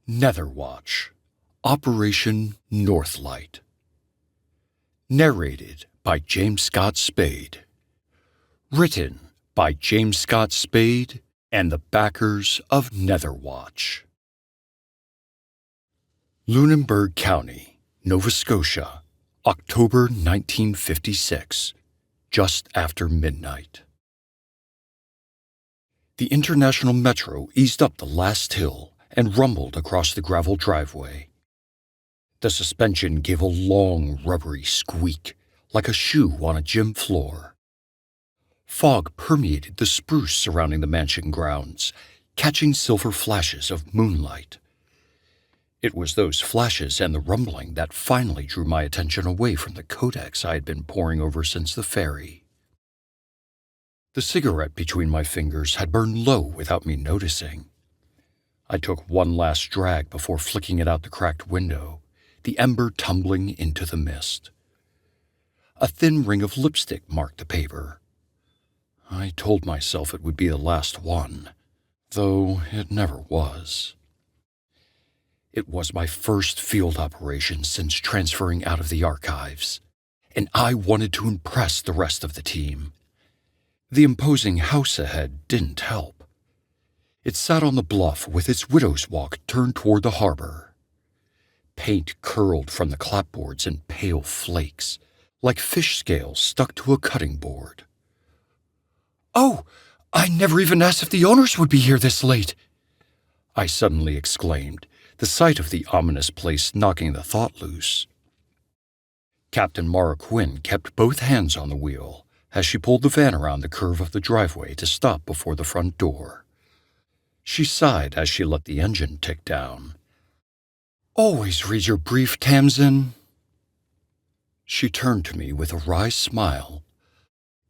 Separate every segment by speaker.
Speaker 1: Netherwatch, Operation Northlight. Narrated by James Scott Spade. Written by James Scott Spade and the backers of Netherwatch. Lunenburg County, Nova Scotia, October 1956, just after midnight. The International Metro eased up the last hill and rumbled across the gravel driveway. The suspension gave a long, rubbery squeak, like a shoe on a gym floor. Fog permeated the spruce surrounding the mansion grounds, catching silver flashes of moonlight. It was those flashes and the rumbling that finally drew my attention away from the codex I had been poring over since the ferry. The cigarette between my fingers had burned low without me noticing. I took one last drag before flicking it out the cracked window, the ember tumbling into the mist. A thin ring of lipstick marked the paper. I told myself it would be the last one, though it never was. It was my first field operation since transferring out of the archives, and I wanted to impress the rest of the team. The imposing house ahead didn't help. It sat on the bluff with its widow's walk turned toward the harbor. Paint curled from the clapboards in pale flakes, like fish scales stuck to a cutting board. "Oh, I never even asked if the owners would be here this late," I suddenly exclaimed, the sight of the ominous place knocking the thought loose. Captain Mara Quinn kept both hands on the wheel as she pulled the van around the curve of the driveway to stop before the front door. She sighed as she let the engine tick down. "Always read your brief, Tamsin." She turned to me with a wry smile.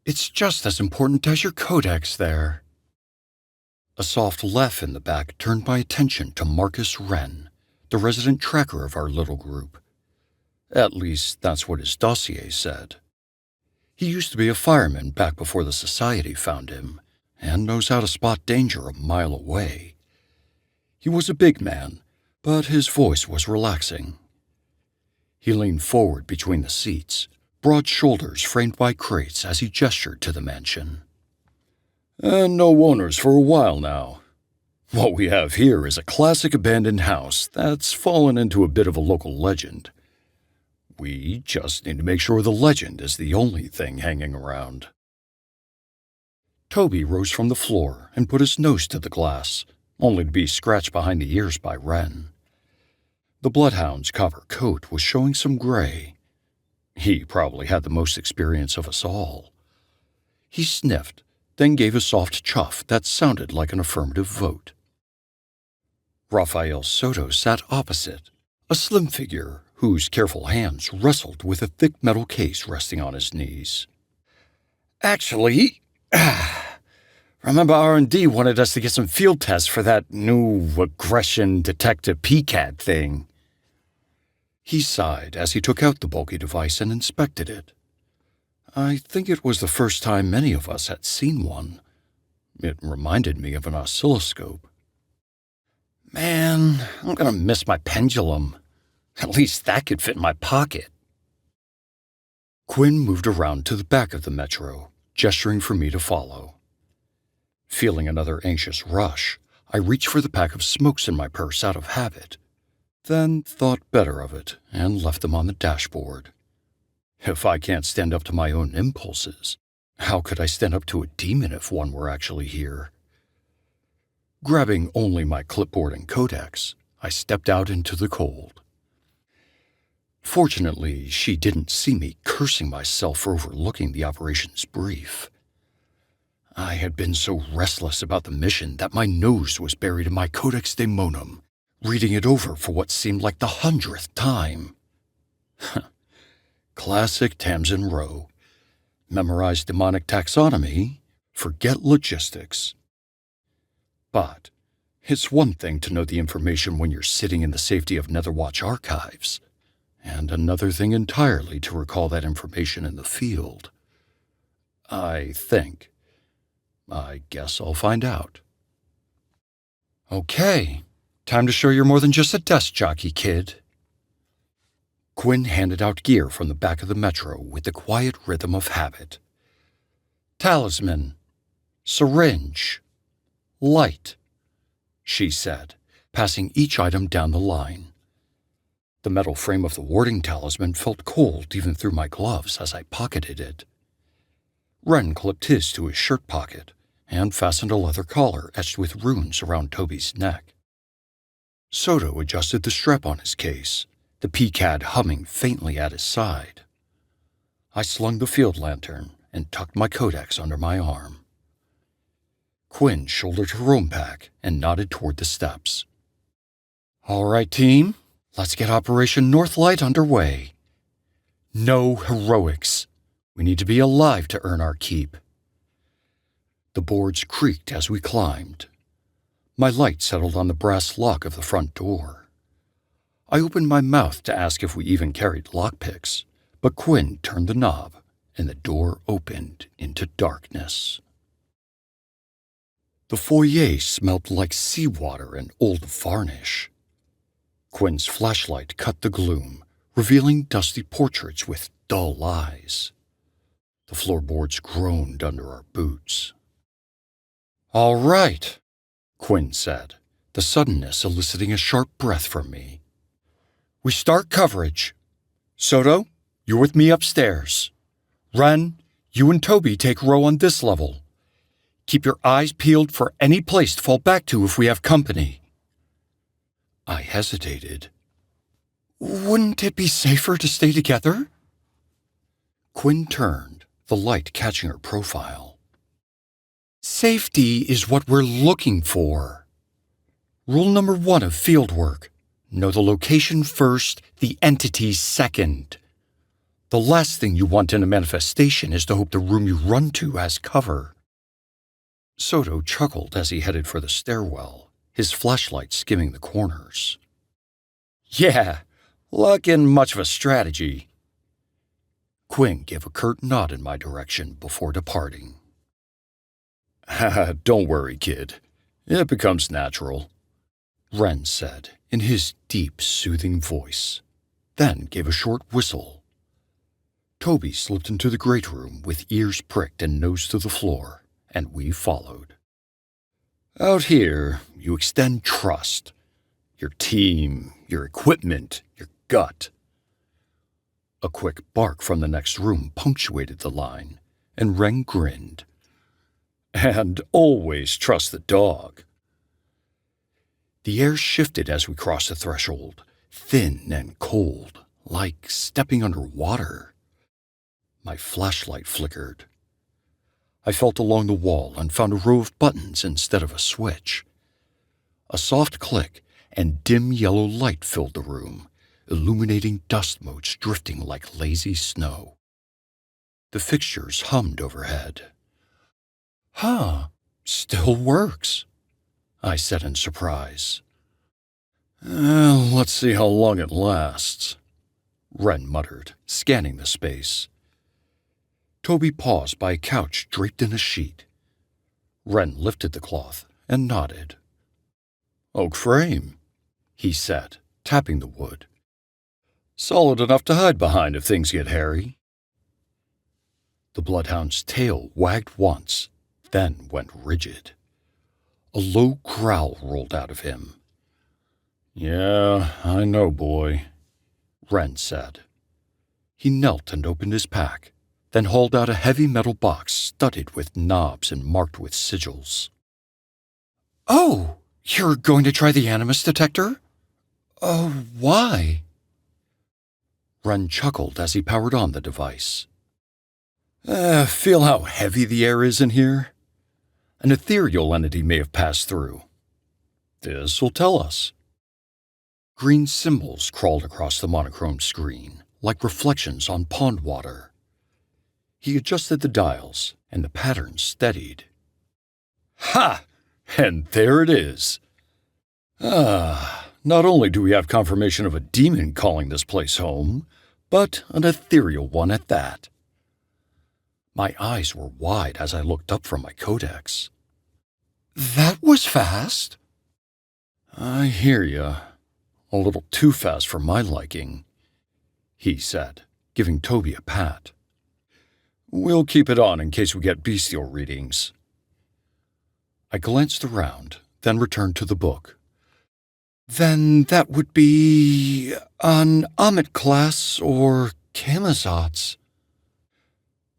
Speaker 1: "It's just as important as your codex there." A soft laugh in the back turned my attention to Marcus Wren, the resident tracker of our little group. At least, that's what his dossier said. He used to be a fireman back before the Society found him, and knows how to spot danger a mile away. He was a big man, but his voice was relaxing. He leaned forward between the seats, broad shoulders framed by crates as he gestured to the mansion. "And no owners for a while now. What we have here is a classic abandoned house that's fallen into a bit of a local legend. We just need to make sure the legend is the only thing hanging around." Toby rose from the floor and put his nose to the glass, only to be scratched behind the ears by Wren. The bloodhound's copper coat was showing some gray. He probably had the most experience of us all. He sniffed, then gave a soft chuff that sounded like an affirmative vote. Raphael Soto sat opposite, a slim figure whose careful hands wrestled with a thick metal case resting on his knees. "Actually, remember R&D wanted us to get some field tests for that new aggression detector PCAD thing." He sighed as he took out the bulky device and inspected it. I think it was the first time many of us had seen one. It reminded me of an oscilloscope. "Man, I'm gonna miss my pendulum. At least that could fit in my pocket." Quinn moved around to the back of the Metro, gesturing for me to follow. Feeling another anxious rush, I reached for the pack of smokes in my purse out of habit, then thought better of it and left them on the dashboard. If I can't stand up to my own impulses, how could I stand up to a demon if one were actually here? Grabbing only my clipboard and codex, I stepped out into the cold. Fortunately, she didn't see me cursing myself for overlooking the operations brief. I had been so restless about the mission that my nose was buried in my Codex Daemonum, reading it over for what seemed like the 100th time. Classic Tamsin Roe. Memorize demonic taxonomy, forget logistics. But it's one thing to know the information when you're sitting in the safety of Netherwatch archives, and another thing entirely to recall that information in the field. I think. I guess I'll find out. Okay, Time to show you're more than just a desk jockey, kid. Quinn handed out gear from the back of the Metro with the quiet rhythm of habit. Talisman, syringe, light, she said, passing each item down the line. The metal frame of the warding talisman felt cold even through my gloves as I pocketed it. Wren clipped his to his shirt pocket and fastened a leather collar etched with runes around Toby's neck. Soto adjusted the strap on his case, the PCAD humming faintly at his side. I slung the field lantern and tucked my codex under my arm. Quinn shouldered her own pack and nodded toward the steps. All right, team, let's get Operation Northlight underway. No heroics. We need to be alive to earn our keep. The boards creaked as we climbed. My light settled on the brass lock of the front door. I opened my mouth to ask if we even carried lockpicks, but Quinn turned the knob, and the door opened into darkness. The foyer smelled like seawater and old varnish. Quinn's flashlight cut the gloom, revealing dusty portraits with dull eyes. The floorboards groaned under our boots. All right, Quinn said, the suddenness eliciting a sharp breath from me. We start coverage. Soto, you're with me upstairs. Wren, you and Toby take row on this level. Keep your eyes peeled for any place to fall back to if we have company. I hesitated. Wouldn't it be safer to stay together? Quinn turned, the light catching her profile. Safety is what we're looking for. Rule number 1 of fieldwork. Know the location first, the entity second. The last thing you want in a manifestation is to hope the room you run to has cover. Soto chuckled as he headed for the stairwell, his flashlight skimming the corners. Yeah, luck isn't much of a strategy. Quinn gave a curt nod in my direction before departing. Don't worry, kid. It becomes natural, Wren said in his deep, soothing voice, then gave a short whistle. Toby slipped into the great room with ears pricked and nose to the floor, and we followed. Out here, you extend trust. Your team, your equipment, your gut. A quick bark from the next room punctuated the line, and Wren grinned. And always trust the dog. The air shifted as we crossed the threshold, thin and cold, like stepping under water. My flashlight flickered. I felt along the wall and found a row of buttons instead of a switch. A soft click and dim yellow light filled the room, illuminating dust motes drifting like lazy snow. The fixtures hummed overhead. Huh, still works, I said in surprise. Let's see how long it lasts, Wren muttered, scanning the space. Toby paused by a couch draped in a sheet. Wren lifted the cloth and nodded. Oak frame, he said, tapping the wood. Solid enough to hide behind if things get hairy. The bloodhound's tail wagged once, then went rigid. A low growl rolled out of him. Yeah, I know, boy, Wren said. He knelt and opened his pack, then hauled out a heavy metal box studded with knobs and marked with sigils. Oh, you're going to try the animus detector? Oh, why? Wren chuckled as he powered on the device. Feel how heavy the air is in here? An ethereal entity may have passed through. This will tell us. Green symbols crawled across the monochrome screen, like reflections on pond water. He adjusted the dials, and the pattern steadied. Ha! And there it is. Not only do we have confirmation of a demon calling this place home, but an ethereal one at that. My eyes were wide as I looked up from my codex. That was fast. I hear ya. A little too fast for my liking, he said, giving Toby a pat. We'll keep it on in case we get bestial readings. I glanced around, then returned to the book. Then that would be an Amit class or Camazotz.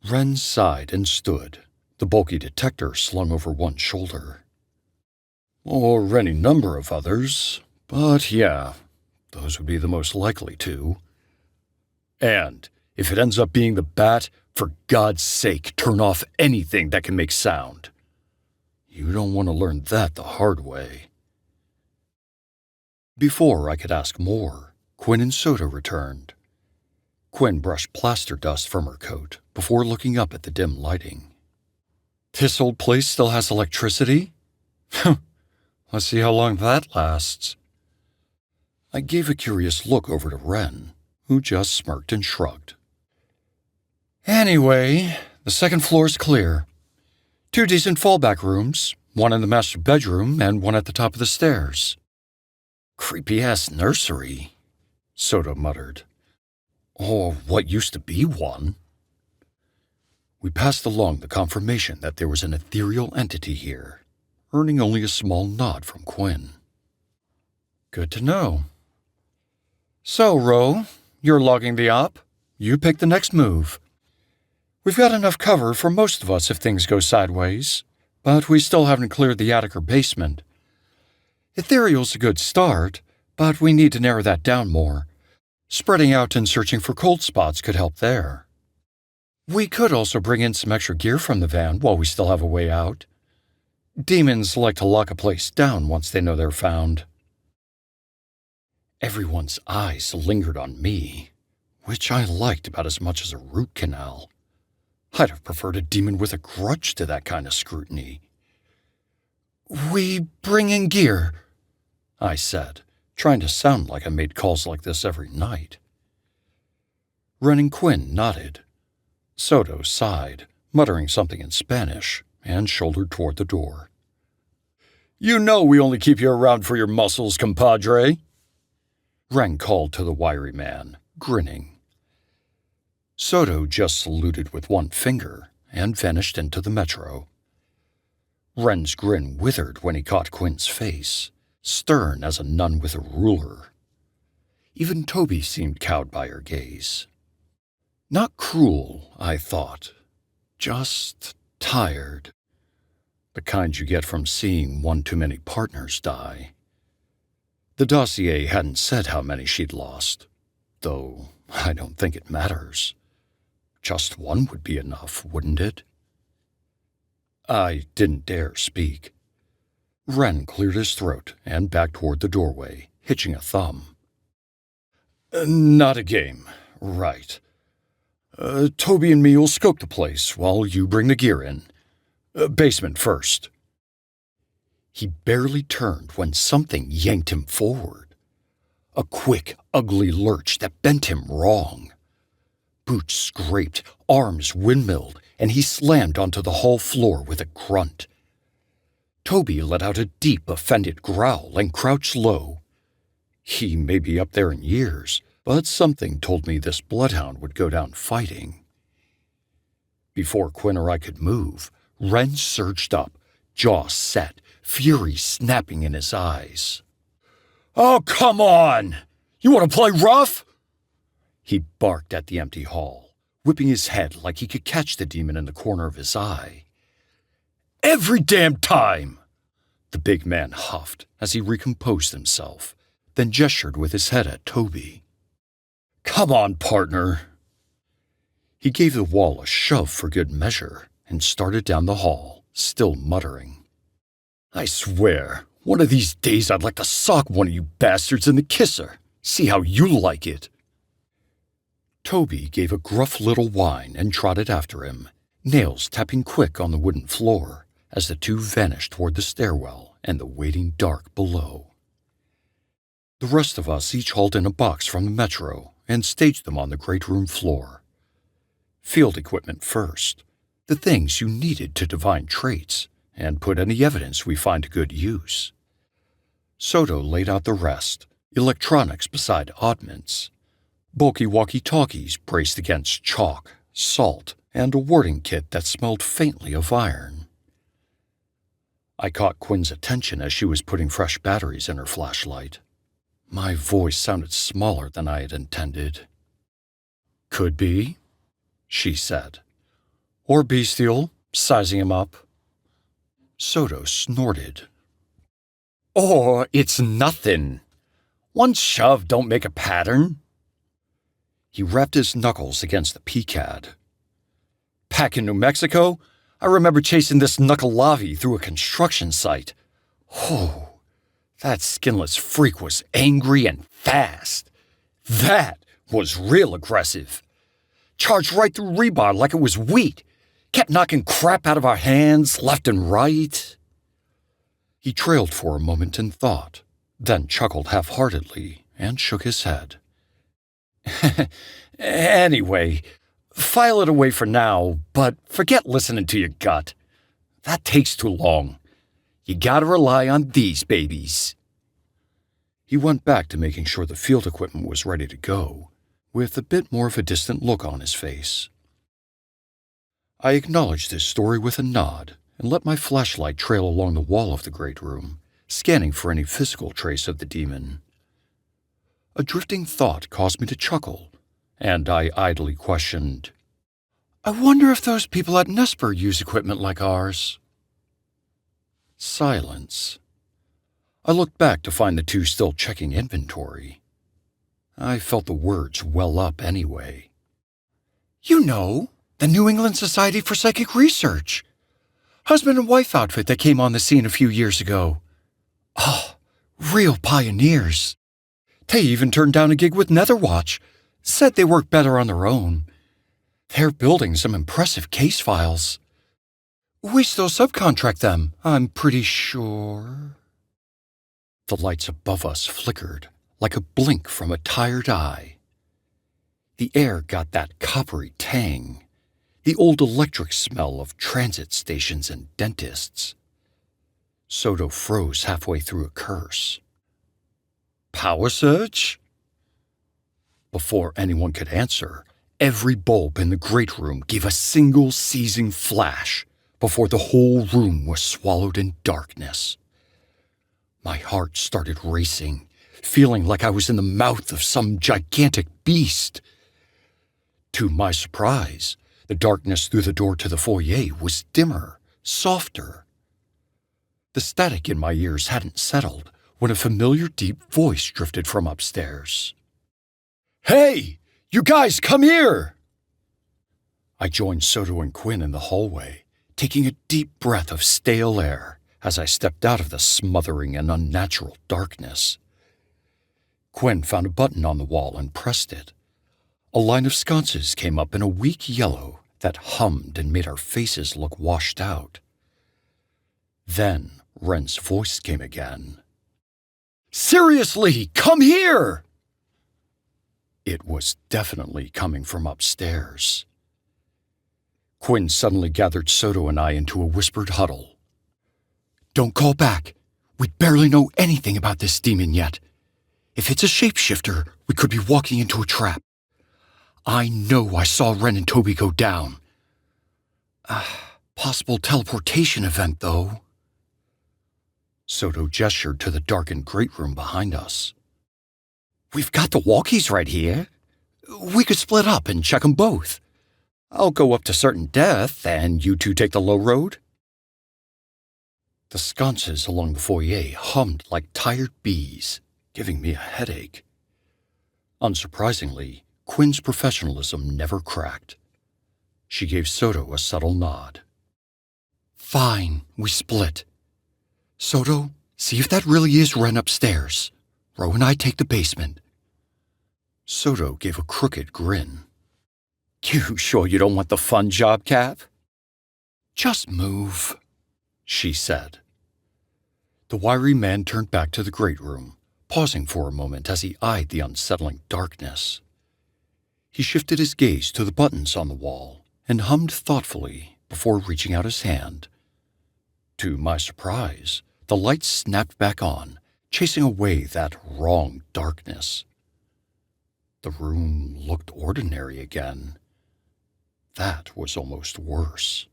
Speaker 1: Ren sighed and stood, the bulky detector slung over one shoulder. Or any number of others, but yeah, those would be the most likely to. And if it ends up being the bat, for God's sake, turn off anything that can make sound. You don't want to learn that the hard way. Before I could ask more, Quinn and Soda returned. Quinn brushed plaster dust from her coat before looking up at the dim lighting. This old place still has electricity? Let's see how long that lasts. I gave a curious look over to Ren, who just smirked and shrugged. Anyway, the second floor's clear. 2 decent fallback rooms, one in the master bedroom and one at the top of the stairs. Creepy-ass nursery, Soda muttered. Or what used to be one. We passed along the confirmation that there was an ethereal entity here, earning only a small nod from Quinn. Good to know. So, Roe, you're logging the op. You pick the next move. We've got enough cover for most of us if things go sideways, but we still haven't cleared the attic or basement. Ethereal's a good start, but we need to narrow that down more. Spreading out and searching for cold spots could help there. We could also bring in some extra gear from the van while we still have a way out. Demons like to lock a place down once they know they're found. Everyone's eyes lingered on me, which I liked about as much as a root canal. I'd have preferred a demon with a grudge to that kind of scrutiny. We bring in gear, I said, trying to sound like I made calls like this every night. Ren and Quinn nodded. Soto sighed, muttering something in Spanish, and shouldered toward the door. You know we only keep you around for your muscles, compadre, Ren called to the wiry man, grinning. Soto just saluted with one finger and vanished into the metro. Ren's grin withered when he caught Quinn's face, stern as a nun with a ruler. Even Toby seemed cowed by her gaze. Not cruel, I thought, just tired. The kind you get from seeing one too many partners die. The dossier hadn't said how many she'd lost, though I don't think it matters. Just one would be enough, wouldn't it? I didn't dare speak. Ren cleared his throat and backed toward the doorway, hitching a thumb. Not a game, right. Toby and me will scope the place while you bring the gear in. Basement first. He barely turned when something yanked him forward. A quick, ugly lurch that bent him wrong. Boots scraped, arms windmilled, and he slammed onto the hall floor with a grunt. Toby let out a deep, offended growl and crouched low. He may be up there in years, but something told me this bloodhound would go down fighting. Before Quinn or I could move, Ren surged up, jaw set, fury snapping in his eyes. Oh, come on! You want to play rough? He barked at the empty hall, whipping his head like he could catch the demon in the corner of his eye. Every damn time! The big man huffed as he recomposed himself, then gestured with his head at Toby. Come on, partner. He gave the wall a shove for good measure and started down the hall, still muttering. I swear, one of these days I'd like to sock one of you bastards in the kisser. See how you like it. Toby gave a gruff little whine and trotted after him, nails tapping quick on the wooden floor as the two vanished toward the stairwell and the waiting dark below. The rest of us each hauled in a box from the metro and staged them on the great room floor. Field equipment first, the things you needed to divine traits and put any evidence we find to good use. Soto laid out the rest, electronics beside oddments, bulky walkie-talkies braced against chalk, salt, and a warding kit that smelled faintly of iron. I caught Quinn's attention as she was putting fresh batteries in her flashlight. My voice sounded smaller than I had intended. "Could be," she said. "Or bestial, sizing him up." Soto snorted. "Or it's nothing. One shove don't make a pattern." He rapped his knuckles against the PCAD. "Back in New Mexico, I remember chasing this knuckle-lavi through a construction site. Oh, that skinless freak was angry and fast. That was real aggressive. Charged right through rebar like it was wheat. Kept knocking crap out of our hands left and right." He trailed for a moment in thought, then chuckled half-heartedly and shook his head. "Anyway, file it away for now, but forget listening to your gut. That takes too long. You gotta rely on these babies." He went back to making sure the field equipment was ready to go, with a bit more of a distant look on his face. I acknowledged his story with a nod and let my flashlight trail along the wall of the great room, scanning for any physical trace of the demon. A drifting thought caused me to chuckle, and I idly questioned, "I wonder if those people at Nesper use equipment like ours?" Silence. I looked back to find the two still checking inventory. I felt the words well up anyway. "You know, the New England Society for Psychic Research. Husband and wife outfit that came on the scene a few years ago. Oh, real pioneers. They even turned down a gig with Netherwatch, said they work better on their own. They're building some impressive case files. We still subcontract them, I'm pretty sure." The lights above us flickered like a blink from a tired eye. The air got that coppery tang, the old electric smell of transit stations and dentists. Soto froze halfway through a curse. "Power surge?" Before anyone could answer, every bulb in the great room gave a single seizing flash before the whole room was swallowed in darkness. My heart started racing, feeling like I was in the mouth of some gigantic beast. To my surprise, the darkness through the door to the foyer was dimmer, softer. The static in my ears hadn't settled when a familiar deep voice drifted from upstairs. "Hey, you guys, come here!" I joined Soto and Quinn in the hallway, taking a deep breath of stale air as I stepped out of the smothering and unnatural darkness. Quinn found a button on the wall and pressed it. A line of sconces came up in a weak yellow that hummed and made our faces look washed out. Then Wren's voice came again. "Seriously, come here!" It was definitely coming from upstairs. Quinn suddenly gathered Soto and I into a whispered huddle. "Don't call back. We barely know anything about this demon yet. If it's a shapeshifter, we could be walking into a trap. I know I saw Wren and Toby go down. Possible teleportation event, though." Soto gestured to the darkened great room behind us. "We've got the walkies right here. We could split up and check them both. I'll go up to certain death, and you two take the low road." The sconces along the foyer hummed like tired bees, giving me a headache. Unsurprisingly, Quinn's professionalism never cracked. She gave Soto a subtle nod. "Fine, we split. Soto, see if that really is Wren upstairs. Roe and I take the basement." Soto gave a crooked grin. "You sure you don't want the fun job, Cap?" "Just move," she said. The wiry man turned back to the great room, pausing for a moment as he eyed the unsettling darkness. He shifted his gaze to the buttons on the wall and hummed thoughtfully before reaching out his hand. To my surprise, the lights snapped back on, chasing away that wrong darkness. The room looked ordinary again. That was almost worse.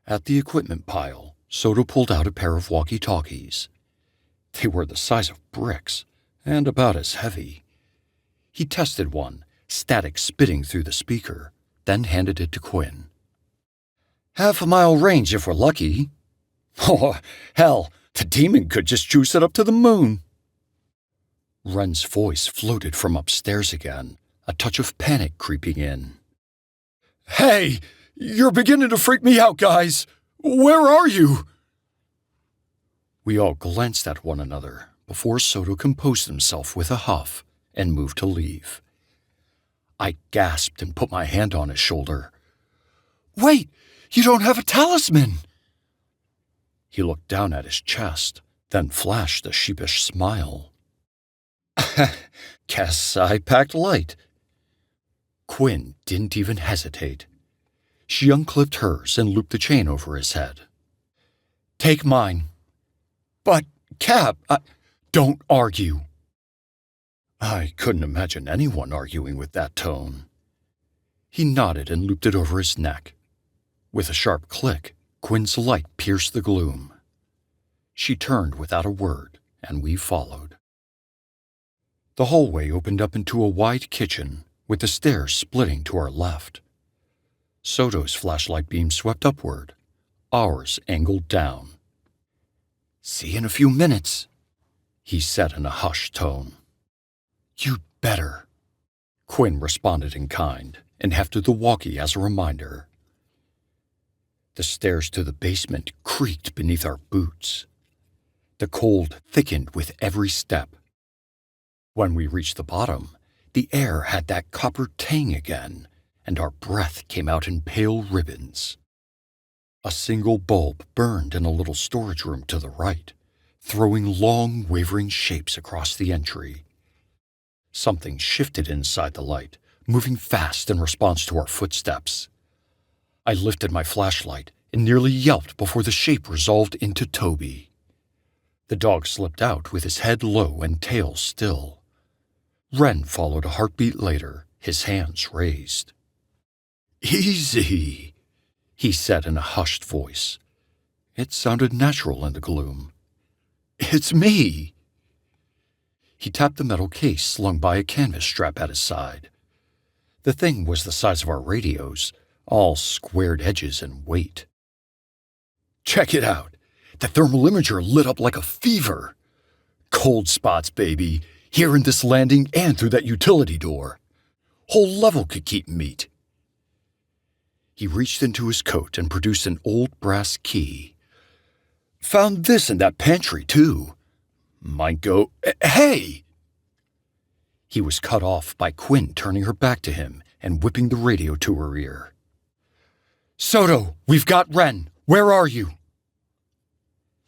Speaker 1: At the equipment pile, Soto pulled out a pair of walkie-talkies. They were the size of bricks and about as heavy. He tested one, static spitting through the speaker, then handed it to Quinn. "Half-a-mile range if we're lucky." "Oh, hell, the demon could just juice it up to the moon." Wren's voice floated from upstairs again, a touch of panic creeping in. "Hey, you're beginning to freak me out, guys. Where are you?" We all glanced at one another before Soto composed himself with a huff and moved to leave. I gasped and put my hand on his shoulder. "Wait, you don't have a talisman!" He looked down at his chest, then flashed a sheepish smile. "Guess I packed light." Quinn didn't even hesitate. She unclipped hers and looped the chain over his head. "Take mine." "But, Cap, don't argue." I couldn't imagine anyone arguing with that tone. He nodded and looped it over his neck. With a sharp click, Quinn's light pierced the gloom. She turned without a word, and we followed. The hallway opened up into a wide kitchen, with the stairs splitting to our left. Soto's flashlight beam swept upward, ours angled down. "See you in a few minutes," he said in a hushed tone. "You'd better." Quinn responded in kind and hefted the walkie as a reminder. The stairs to the basement creaked beneath our boots. The cold thickened with every step. When we reached the bottom, the air had that copper tang again, and our breath came out in pale ribbons. A single bulb burned in a little storage room to the right, throwing long, wavering shapes across the entry. Something shifted inside the light, moving fast in response to our footsteps. I lifted my flashlight and nearly yelped before the shape resolved into Toby. The dog slipped out with his head low and tail still. Wren followed a heartbeat later, his hands raised. "Easy," he said in a hushed voice. It sounded natural in the gloom. "It's me." He tapped the metal case slung by a canvas strap at his side. The thing was the size of our radios, all squared edges and weight. "Check it out. The thermal imager lit up like a fever. Cold spots, baby, here in this landing and through that utility door. Whole level could keep meat." He reached into his coat and produced an old brass key. "Found this in that pantry, too. Might go... Hey!" He was cut off by Quinn turning her back to him and whipping the radio to her ear. "Soto, we've got Wren. Where are you?"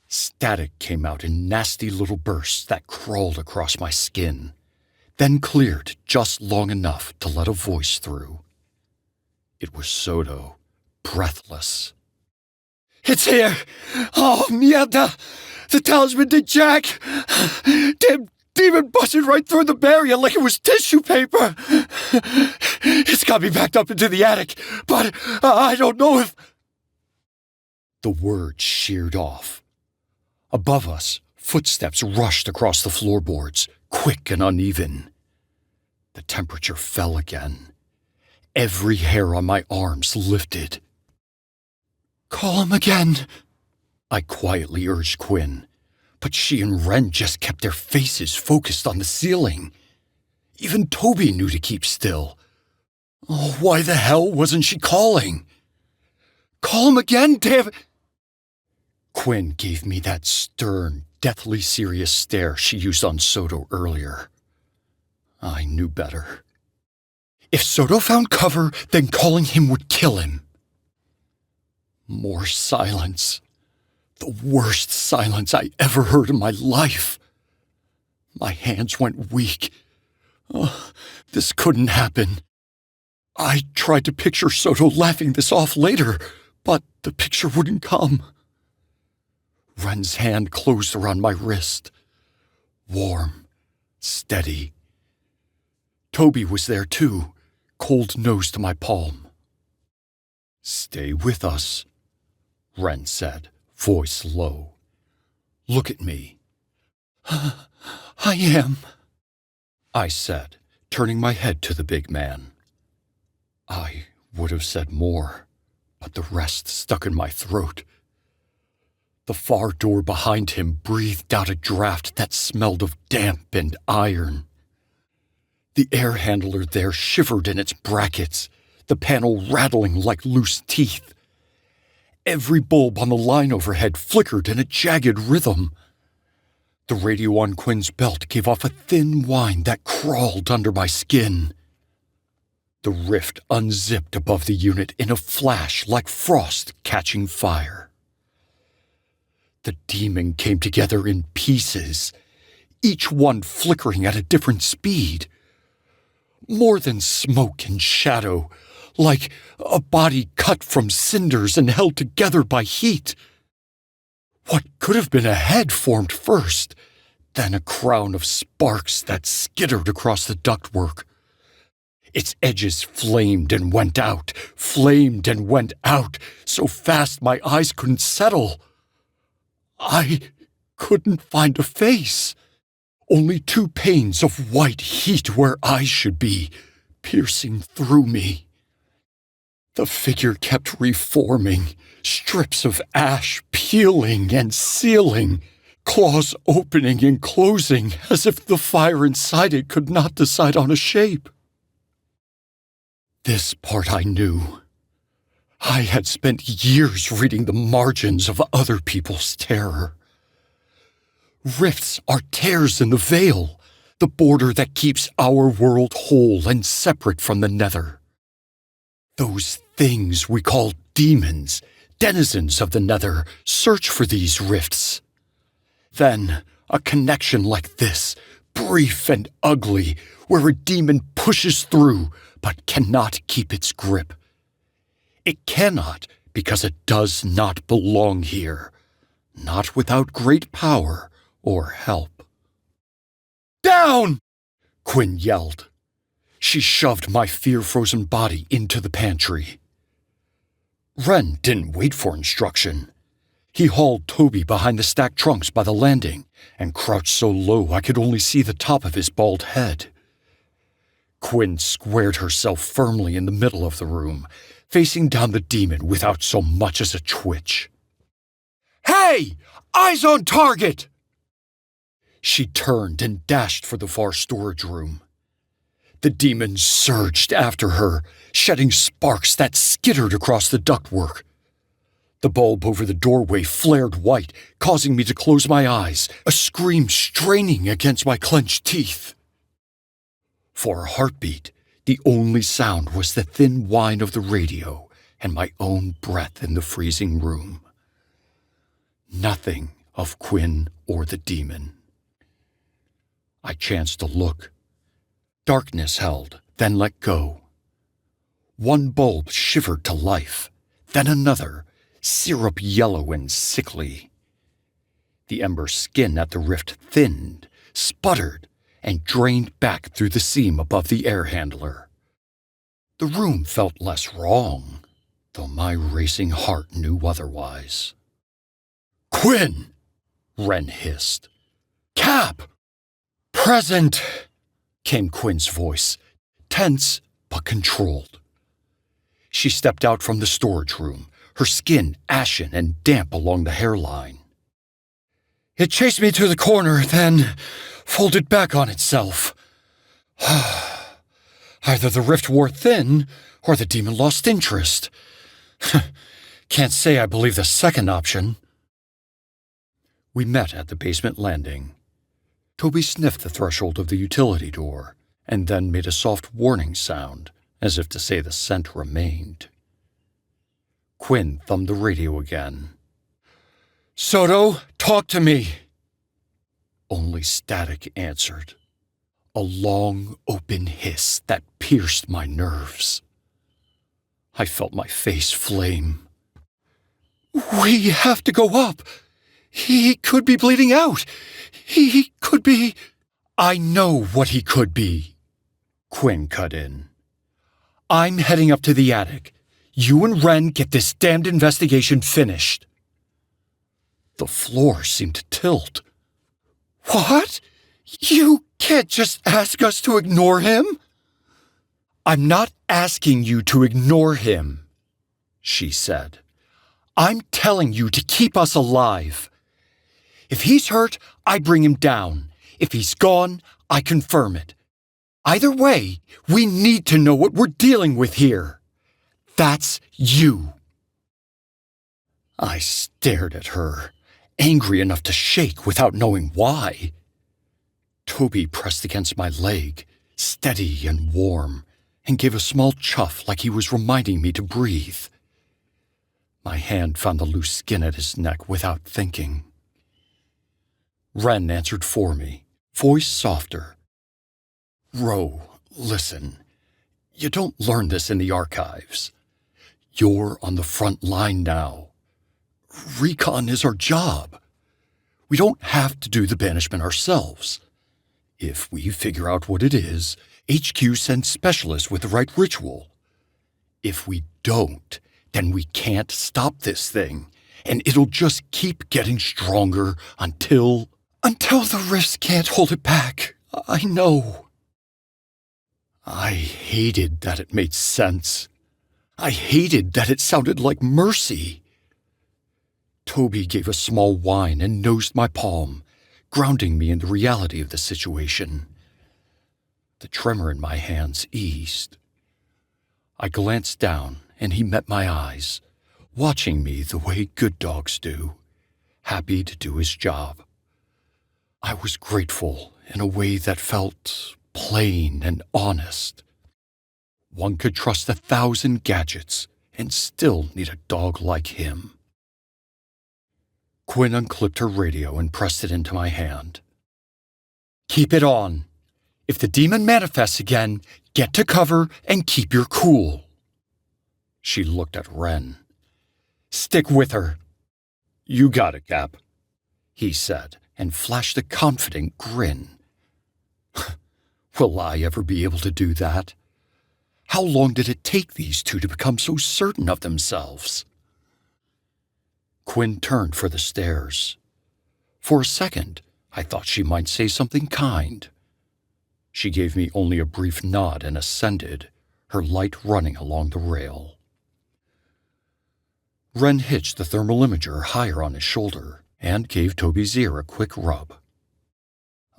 Speaker 1: Static came out in nasty little bursts that crawled across my skin, then cleared just long enough to let a voice through. It was Soto, breathless. "It's here! Oh, mierda! The talisman did jack! Damn demon busted right through the barrier like it was tissue paper! It's got me backed up into the attic, but I don't know if..." The word sheared off. Above us, footsteps rushed across the floorboards, quick and uneven. The temperature fell again. Every hair on my arms lifted. "Call him again," I quietly urged Quinn, but she and Wren just kept their faces focused on the ceiling. Even Toby knew to keep still. Oh, why the hell wasn't she calling? "Call him again, damn it!" Quinn gave me that stern, deathly serious stare she used on Soto earlier. I knew better. If Soto found cover, then calling him would kill him. More silence. The worst silence I ever heard in my life. My hands went weak. Oh, this couldn't happen. I tried to picture Soto laughing this off later, but the picture wouldn't come. Wren's hand closed around my wrist. Warm, steady. Toby was there too, cold nose to my palm. "Stay with us," Wren said, voice low. "Look at me." "I am," I said, turning my head to the big man. I would have said more, but the rest stuck in my throat. The far door behind him breathed out a draft that smelled of damp and iron. The air handler there shivered in its brackets, the panel rattling like loose teeth. Every bulb on the line overhead flickered in a jagged rhythm. The radio on Quinn's belt gave off a thin whine that crawled under my skin. The rift unzipped above the unit in a flash like frost catching fire. The demon came together in pieces, each one flickering at a different speed. More than smoke and shadow, like a body cut from cinders and held together by heat. What could have been a head formed first, then a crown of sparks that skittered across the ductwork. Its edges flamed and went out, so fast my eyes couldn't settle. I couldn't find a face. Only two panes of white heat where eyes should be, piercing through me. The figure kept reforming, strips of ash peeling and sealing, claws opening and closing as if the fire inside it could not decide on a shape. This part I knew. I had spent years reading the margins of other people's terror. Rifts are tears in the veil, the border that keeps our world whole and separate from the nether. Those things we call demons, denizens of the nether, search for these rifts. Then, a connection like this, brief and ugly, where a demon pushes through but cannot keep its grip. It cannot because it does not belong here, not without great power or help. "Down!" Quinn yelled. She shoved my fear-frozen body into the pantry. Wren didn't wait for instruction. He hauled Toby behind the stacked trunks by the landing and crouched so low I could only see the top of his bald head. Quinn squared herself firmly in the middle of the room, facing down the demon without so much as a twitch. "Hey! Eyes on target!" She turned and dashed for the far storage room. The demon surged after her, shedding sparks that skittered across the ductwork. The bulb over the doorway flared white, causing me to close my eyes, a scream straining against my clenched teeth. For a heartbeat, the only sound was the thin whine of the radio and my own breath in the freezing room. Nothing of Quinn or the demon. I chanced to look. Darkness held, then let go. One bulb shivered to life, then another, syrup yellow and sickly. The ember skin at the rift thinned, sputtered, and drained back through the seam above the air handler. The room felt less wrong, though my racing heart knew otherwise. "Quinn!" Wren hissed. "Cap! Present!" came Quinn's voice, tense but controlled. She stepped out from the storage room, her skin ashen and damp along the hairline. "It chased me to the corner, then folded back on itself. Either the rift wore thin, or the demon lost interest. Can't say I believe the second option." We met at the basement landing. Toby sniffed the threshold of the utility door, and then made a soft warning sound, as if to say the scent remained. Quinn thumbed the radio again. "Soto, talk to me." Only static answered. A long, open hiss that pierced my nerves. I felt my face flame. "We have to go up. He could be bleeding out. He could be... I know what he could be, Quinn cut in. I'm heading up to the attic. You and Ren get this damned investigation finished. The floor seemed to tilt. What? You can't just ask us to ignore him? I'm not asking you to ignore him, she said. I'm telling you to keep us alive. If he's hurt, I bring him down. If he's gone, I confirm it. Either way, we need to know what we're dealing with here. That's you. I stared at her, angry enough to shake without knowing why. Toby pressed against my leg, steady and warm, and gave a small chuff like he was reminding me to breathe. My hand found the loose skin at his neck without thinking. Ren answered for me, voice softer. Roe, listen. You don't learn this in the archives. You're on the front line now. Recon is our job. We don't have to do the banishment ourselves. If we figure out what it is, HQ sends specialists with the right ritual. If we don't, then we can't stop this thing, and it'll just keep getting stronger until the wrist can't hold it back. I know. I hated that it made sense. I hated that it sounded like mercy. Toby gave a small whine and nosed my palm, grounding me in the reality of the situation. The tremor in my hands eased. I glanced down, and he met my eyes, watching me the way good dogs do, happy to do his job. I was grateful in a way that felt plain and honest. One could trust 1,000 gadgets and still need a dog like him. Quinn unclipped her radio and pressed it into my hand. Keep it on. If the demon manifests again, get to cover and keep your cool. She looked at Ren. Stick with her. You got it, Cap, he said, and flashed a confident grin. Will I ever be able to do that? How long did it take these two to become so certain of themselves? Quinn turned for the stairs. For a second, I thought she might say something kind. She gave me only a brief nod and ascended, her light running along the rail. Ren hitched the thermal imager higher on his shoulder and gave Toby's ear a quick rub.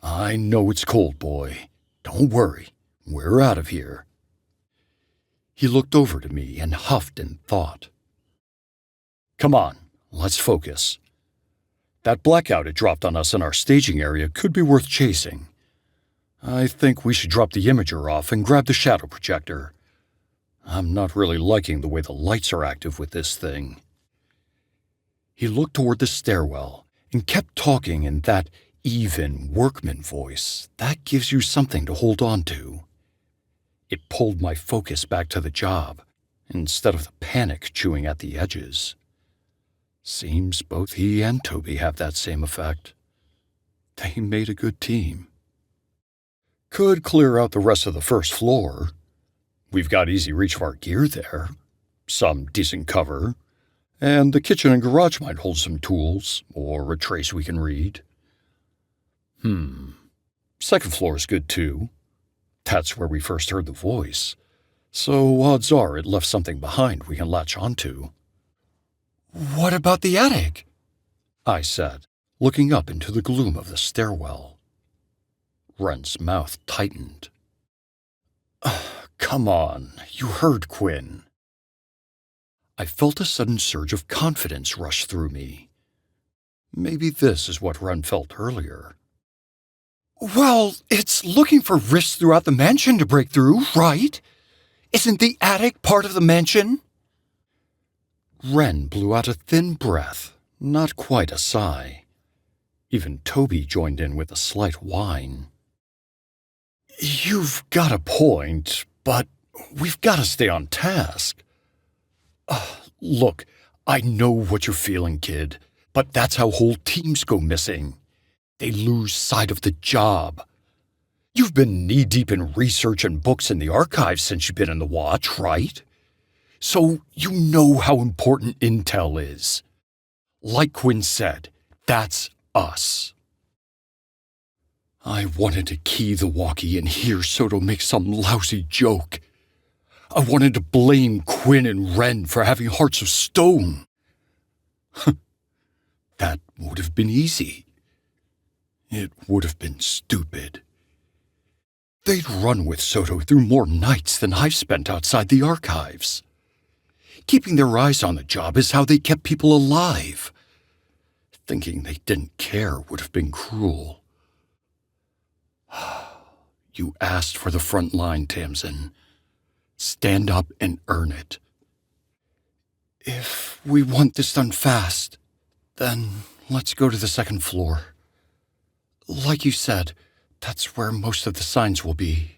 Speaker 1: I know it's cold, boy. Don't worry. We're out of here. He looked over to me and huffed in thought. Come on, let's focus. That blackout it dropped on us in our staging area could be worth chasing. I think we should drop the imager off and grab the shadow projector. I'm not really liking the way the lights are active with this thing. He looked toward the stairwell and kept talking in that even workman voice that gives you something to hold on to. It pulled my focus back to the job instead of the panic chewing at the edges. Seems both he and Toby have that same effect. They made a good team. Could clear out the rest of the first floor. We've got easy reach of our gear there, some decent cover, and the kitchen and garage might hold some tools or a trace we can read. Second floor is good too. That's where we first heard the voice, so odds are it left something behind we can latch onto. What about the attic? I said, looking up into the gloom of the stairwell. Ren's mouth tightened. Come on, you heard Quinn. I felt a sudden surge of confidence rush through me. Maybe this is what Ren felt earlier. Well, it's looking for rifts throughout the mansion to break through, right? Isn't the attic part of the mansion? Ren blew out a thin breath, not quite a sigh. Even Toby joined in with a slight whine. You've got a point, but we've got to stay on task. Look, I know what you're feeling, kid. But that's how whole teams go missing. They lose sight of the job. You've been knee-deep in research and books in the archives since you've been in the Watch, right? So you know how important intel is. Like Quinn said, that's us. I wanted to key the walkie and hear Soto make some lousy joke. I wanted to blame Quinn and Wren for having hearts of stone. That would have been easy. It would have been stupid. They'd run with Soto through more nights than I've spent outside the archives. Keeping their eyes on the job is how they kept people alive. Thinking they didn't care would have been cruel. You asked for the front line, Tamsin. Stand up and earn it. If we want this done fast, then let's go to the second floor. Like you said, that's where most of the signs will be.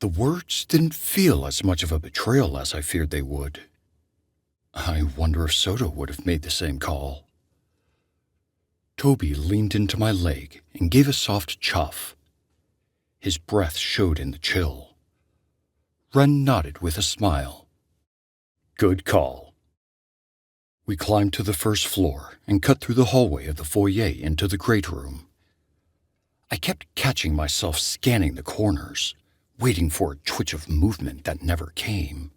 Speaker 1: The words didn't feel as much of a betrayal as I feared they would. I wonder if Soto would have made the same call. Toby leaned into my leg and gave a soft chuff. His breath showed in the chill. Wren nodded with a smile. Good call. We climbed to the first floor and cut through the hallway of the foyer into the great room. I kept catching myself scanning the corners, waiting for a twitch of movement that never came.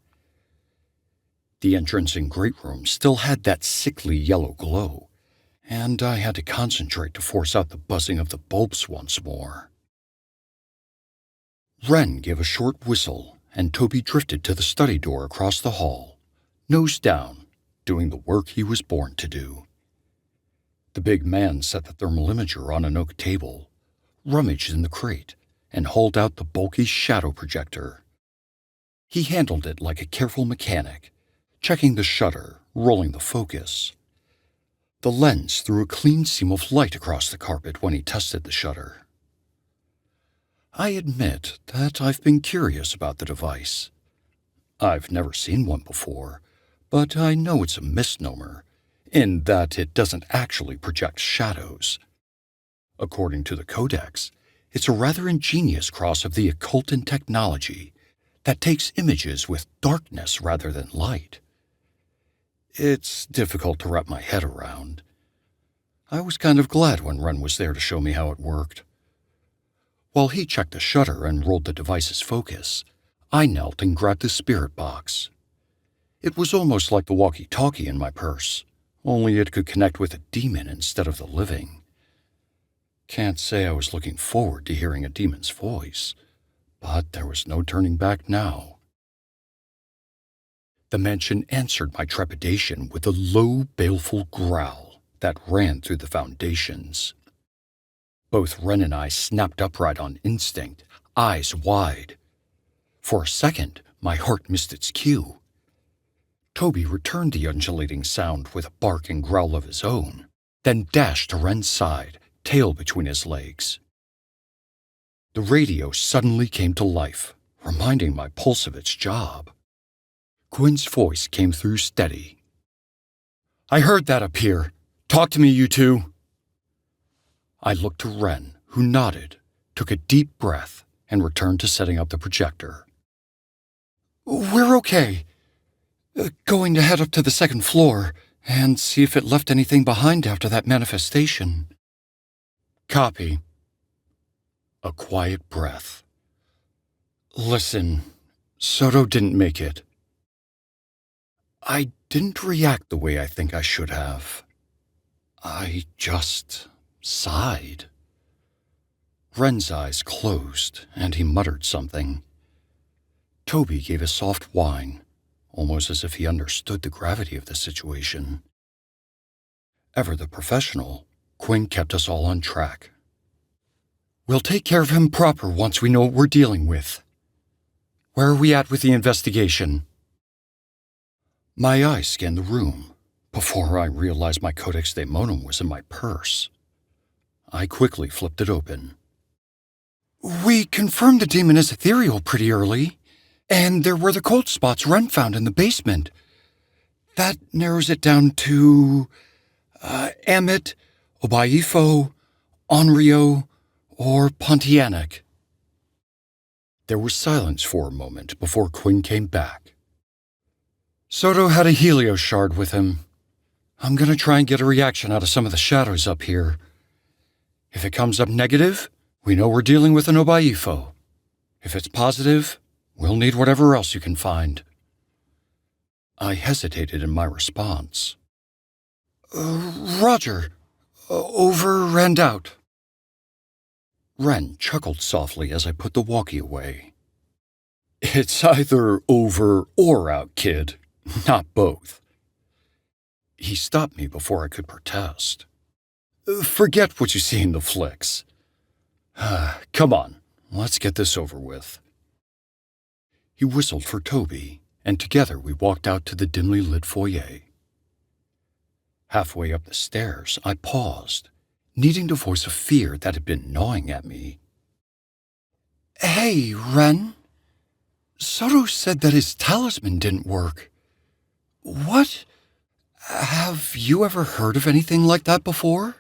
Speaker 1: The entrance in great room still had that sickly yellow glow, and I had to concentrate to force out the buzzing of the bulbs once more. Wren gave a short whistle, and Toby drifted to the study door across the hall, nose down, doing the work he was born to do. The big man set the thermal imager on an oak table, rummaged in the crate, and hauled out the bulky shadow projector. He handled it like a careful mechanic, checking the shutter, rolling the focus. The lens threw a clean seam of light across the carpet when he tested the shutter. I admit that I've been curious about the device. I've never seen one before, but I know it's a misnomer, in that it doesn't actually project shadows. According to the Codex, it's a rather ingenious cross of the occult and technology that takes images with darkness rather than light. It's difficult to wrap my head around. I was kind of glad when Wren was there to show me how it worked. While he checked the shutter and rolled the device's focus, I knelt and grabbed the spirit box. It was almost like the walkie-talkie in my purse, only it could connect with a demon instead of the living. Can't say I was looking forward to hearing a demon's voice, but there was no turning back now. The mansion answered my trepidation with a low, baleful growl that ran through the foundations. Both Wren and I snapped upright on instinct, eyes wide. For a second, my heart missed its cue. Toby returned the undulating sound with a bark and growl of his own, then dashed to Wren's side, tail between his legs. The radio suddenly came to life, reminding my pulse of its job. Quinn's voice came through steady. I heard that up here. Talk to me, you two. I looked to Wren, who nodded, took a deep breath, and returned to setting up the projector. We're okay. Going to head up to the second floor and see if it left anything behind after that manifestation. Copy. A quiet breath. Listen, Soto didn't make it. I didn't react the way I think I should have. I just sighed. Wren's eyes closed, and he muttered something. Toby gave a soft whine, almost as if he understood the gravity of the situation. Ever the professional, Quinn kept us all on track. We'll take care of him proper once we know what we're dealing with. Where are we at with the investigation? My eyes scanned the room before I realized my Codex Daemonum was in my purse. I quickly flipped it open. We confirmed the demon is ethereal pretty early, and there were the cold spots Wren found in the basement. That narrows it down to Amit, Obaifo, Onryo, or Pontianak. There was silence for a moment before Quinn came back. Soto had a Helio shard with him. I'm going to try and get a reaction out of some of the shadows up here. If it comes up negative, we know we're dealing with an Obaifo. If it's positive, we'll need whatever else you can find. I hesitated in my response. Roger. Over and out. Ren chuckled softly as I put the walkie away. It's either over or out, kid, not both. He stopped me before I could protest. Forget what you see in the flicks. Come on, let's get this over with. He whistled for Toby, and together we walked out to the dimly lit foyer. Halfway up the stairs, I paused, needing to voice a fear that had been gnawing at me. Hey, Ren. Soto said that his talisman didn't work. What? Have you ever heard of anything like that before?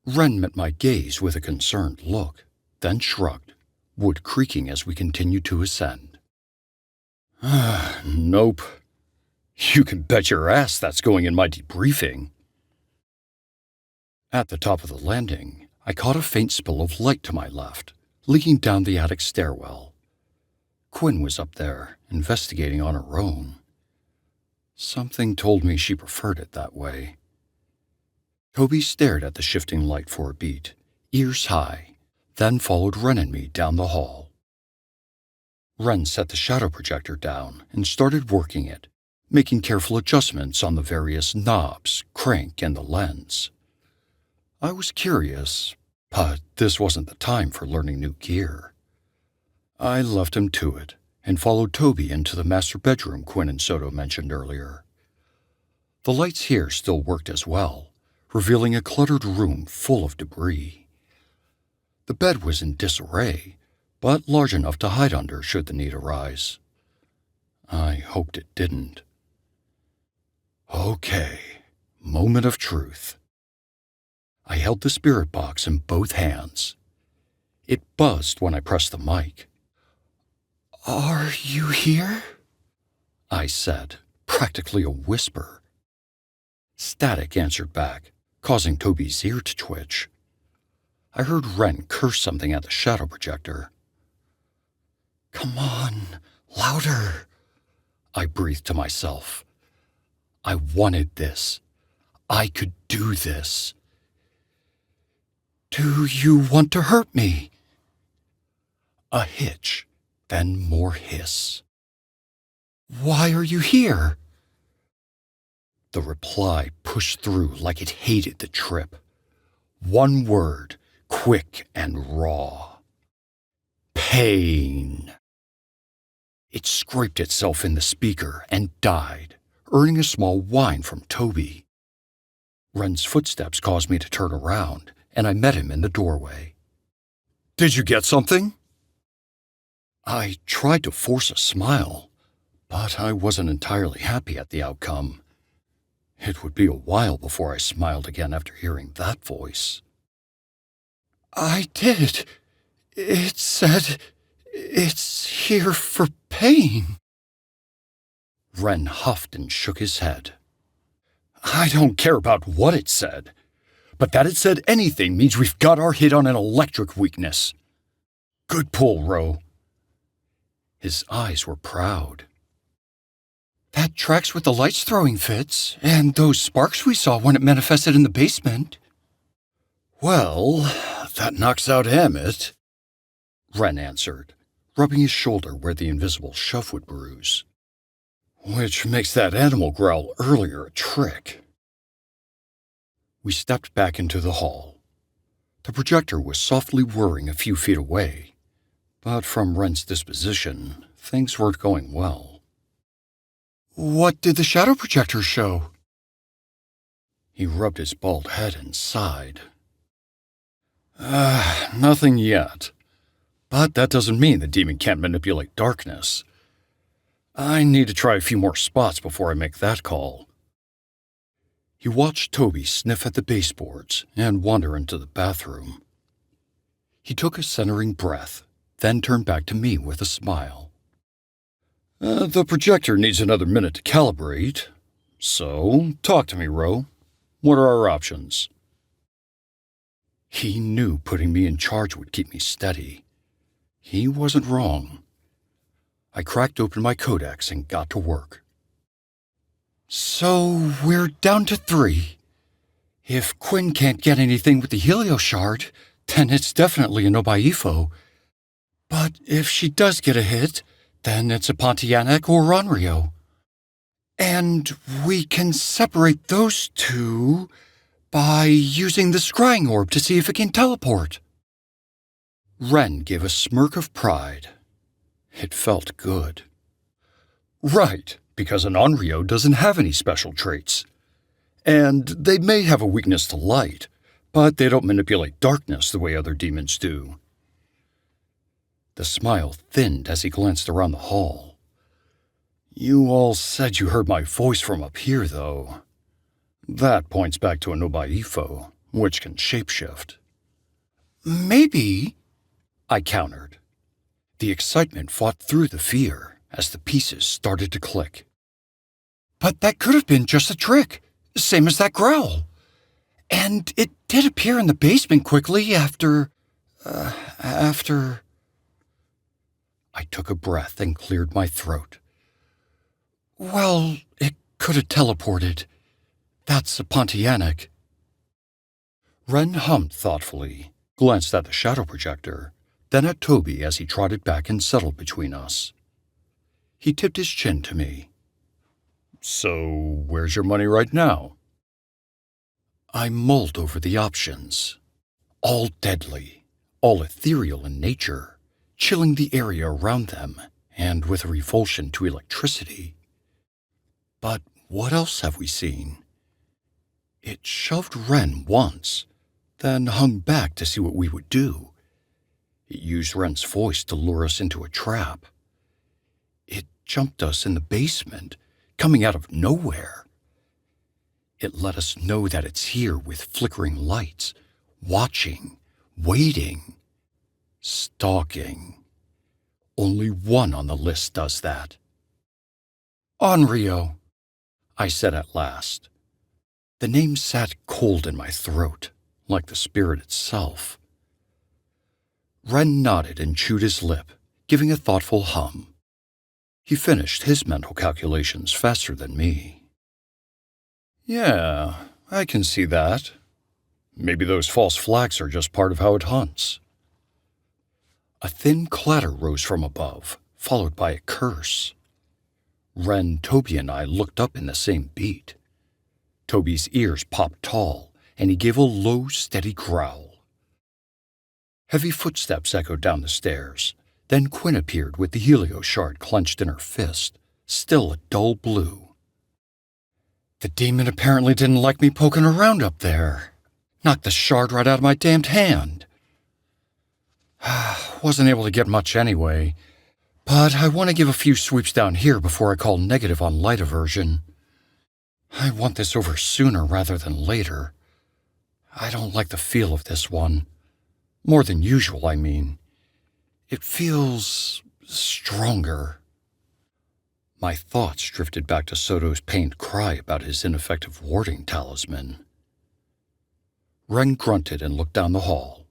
Speaker 1: Ren met my gaze with a concerned look, then shrugged, wood creaking as we continued to ascend. Nope. You can bet your ass that's going in my debriefing. At the top of the landing, I caught a faint spill of light to my left, leaking down the attic stairwell. Quinn was up there, investigating on her own. Something told me she preferred it that way. Toby stared at the shifting light for a beat, ears high, then followed Ren and me down the hall. Ren set the shadow projector down and started working it, making careful adjustments on the various knobs, crank, and the lens. I was curious, but this wasn't the time for learning new gear. I left him to it and followed Toby into the master bedroom Quinn and Soto mentioned earlier. The lights here still worked as well, revealing a cluttered room full of debris. The bed was in disarray, but large enough to hide under should the need arise. I hoped it didn't. Okay, moment of truth. I held the spirit box in both hands. It buzzed when I pressed the mic. Are you here? I said, practically a whisper. Static answered back, causing Toby's ear to twitch. I heard Ren curse something at the shadow projector. Come on, louder, I breathed to myself. I wanted this. I could do this. Do you want to hurt me? A hitch, then more hiss. Why are you here? The reply pushed through like it hated the trip. One word, quick and raw. Pain. It scraped itself in the speaker and died, earning a small whine from Toby. Ren's footsteps caused me to turn around, and I met him in the doorway. Did you get something? I tried to force a smile, but I wasn't entirely happy at the outcome. It would be a while before I smiled again after hearing that voice. I did. It said it's here for pain. Ren huffed and shook his head. I don't care about what it said, but that it said anything means we've got our hit on an electric weakness. Good pull, Roe. His eyes were proud. That tracks with the lights throwing fits, and those sparks we saw when it manifested in the basement. Well, that knocks out Amit, Ren answered, rubbing his shoulder where the invisible shove would bruise. Which makes that animal growl earlier a trick. We stepped back into the hall. The projector was softly whirring a few feet away, but from Ren's disposition, things weren't going well. What did the shadow projector show? He rubbed his bald head and sighed. Nothing yet. But that doesn't mean the demon can't manipulate darkness. I need to try a few more spots before I make that call. He watched Toby sniff at the baseboards and wander into the bathroom. He took a centering breath, then turned back to me with a smile. The projector needs another minute to calibrate. So, talk to me, Roe. What are our options? He knew putting me in charge would keep me steady. He wasn't wrong. I cracked open my codex and got to work. So, we're down to 3. If Quinn can't get anything with the helio shard, then it's definitely a Nobaifo. But if she does get a hit, then it's a Pontianak or Onryo. And we can separate those 2 by using the scrying orb to see if it can teleport. Ren gave a smirk of pride. It felt good. Right, because an Onryo doesn't have any special traits. And they may have a weakness to light, but they don't manipulate darkness the way other demons do. The smile thinned as he glanced around the hall. You all said you heard my voice from up here, though. That points back to a Nobaifo, which can shapeshift. Maybe, I countered. The excitement fought through the fear as the pieces started to click. But that could have been just a trick, same as that growl. And it did appear in the basement quickly after... I took a breath and cleared my throat. Well, it could have teleported. That's a Pontianak. Ren hummed thoughtfully, glanced at the shadow projector, then at Toby as he trotted back and settled between us. He tipped his chin to me. So, where's your money right now? I mulled over the options. All deadly, all ethereal in nature, chilling the area around them, and with a revulsion to electricity. But what else have we seen? It shoved Ren once, then hung back to see what we would do. It used Ren's voice to lure us into a trap. It jumped us in the basement, coming out of nowhere. It let us know that it's here with flickering lights, watching, waiting, stalking. Only one on the list does that. Onryo, I said at last. The name sat cold in my throat, like the spirit itself. Ren nodded and chewed his lip, giving a thoughtful hum. He finished his mental calculations faster than me. Yeah, I can see that. Maybe those false flags are just part of how it hunts. A thin clatter rose from above, followed by a curse. Ren, Toby, and I looked up in the same beat. Toby's ears popped tall, and he gave a low, steady growl. Heavy footsteps echoed down the stairs. Then Quinn appeared with the helio shard clenched in her fist, still a dull blue. The demon apparently didn't like me poking around up there. Knocked the shard right out of my damned hand. Wasn't able to get much anyway, but I want to give a few sweeps down here before I call negative on light aversion. I want this over sooner rather than later. I don't like the feel of this one. More than usual, I mean. It feels stronger. My thoughts drifted back to Soto's pained cry about his ineffective warding talisman. Ren grunted and looked down the hall.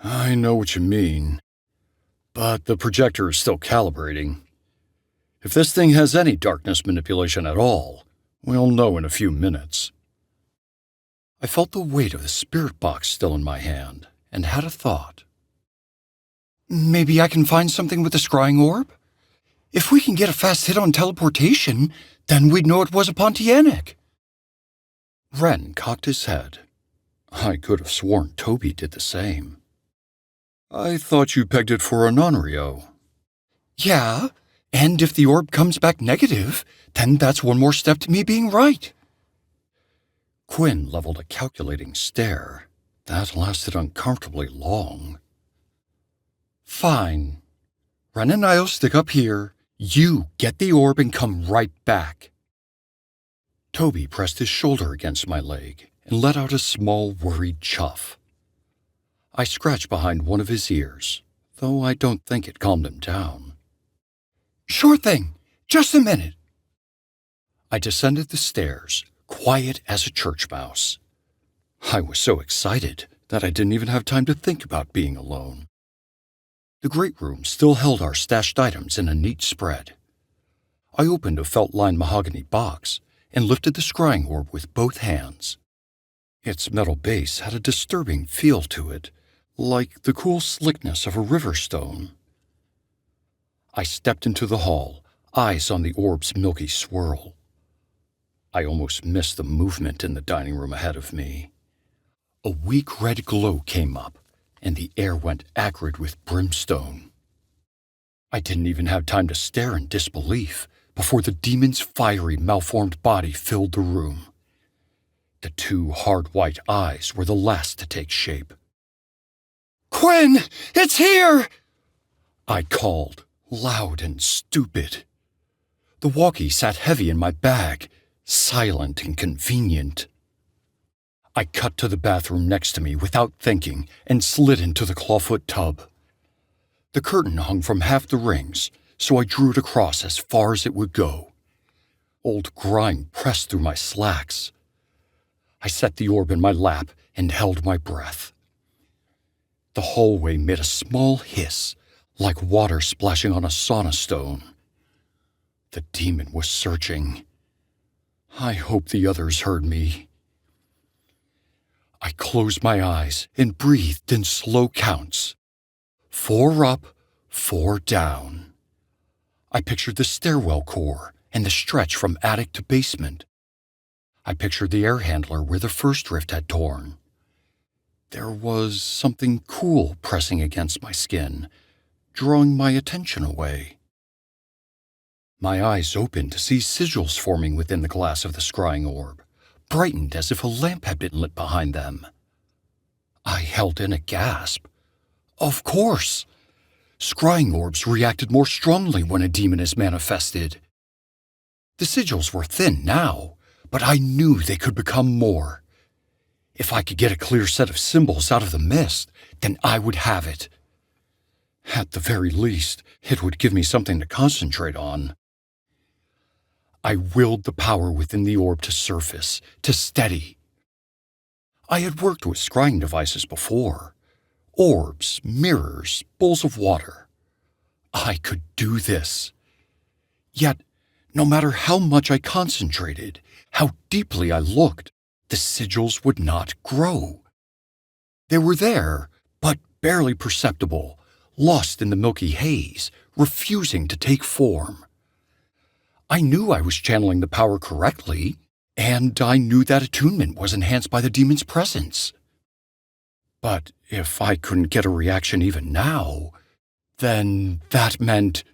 Speaker 1: I know what you mean, but the projector is still calibrating. If this thing has any darkness manipulation at all, we'll know in a few minutes. I felt the weight of the spirit box still in my hand and had a thought. Maybe I can find something with the scrying orb? If we can get a fast hit on teleportation, then we'd know it was a Pontianak. Ren cocked his head. I could have sworn Toby did the same. I thought you pegged it for an Onryo. Yeah, and if the orb comes back negative, then that's one more step to me being right. Quinn leveled a calculating stare. That lasted uncomfortably long. Fine. Ren and I'll stick up here. You get the orb and come right back." Toby pressed his shoulder against my leg and let out a small, worried chuff. I scratched behind one of his ears, though I don't think it calmed him down. "Sure thing. Just a minute." I descended the stairs, quiet as a church mouse. I was so excited that I didn't even have time to think about being alone. The great room still held our stashed items in a neat spread. I opened a felt-lined mahogany box and lifted the scrying orb with both hands. Its metal base had a disturbing feel to it, like the cool slickness of a river stone. I stepped into the hall, eyes on the orb's milky swirl. I almost missed the movement in the dining room ahead of me. A weak red glow came up, and the air went acrid with brimstone. I didn't even have time to stare in disbelief before the demon's fiery, malformed body filled the room. The two hard white eyes were the last to take shape. "Quinn, it's here!" I called, loud and stupid. The walkie sat heavy in my bag, silent and convenient. I cut to the bathroom next to me without thinking and slid into the clawfoot tub. The curtain hung from half the rings, so I drew it across as far as it would go. Old grime pressed through my slacks. I set the orb in my lap and held my breath. The hallway made a small hiss, like water splashing on a sauna stone. The demon was searching. I hope the others heard me. I closed my eyes and breathed in slow counts. 4 up, 4 down. I pictured the stairwell core and the stretch from attic to basement. I pictured the air handler where the first rift had torn. There was something cool pressing against my skin, drawing my attention away. My eyes opened to see sigils forming within the glass of the scrying orb, brightened as if a lamp had been lit behind them. I held in a gasp. Of course! Scrying orbs reacted more strongly when a demon is manifested. The sigils were thin now, but I knew they could become more. If I could get a clear set of symbols out of the mist, then I would have it. At the very least, it would give me something to concentrate on. I willed the power within the orb to surface, to steady. I had worked with scrying devices before. Orbs, mirrors, bowls of water. I could do this. Yet, no matter how much I concentrated, how deeply I looked, the sigils would not grow. They were there, but barely perceptible, lost in the milky haze, refusing to take form. I knew I was channeling the power correctly, and I knew that attunement was enhanced by the demon's presence. But if I couldn't get a reaction even now, then that meant...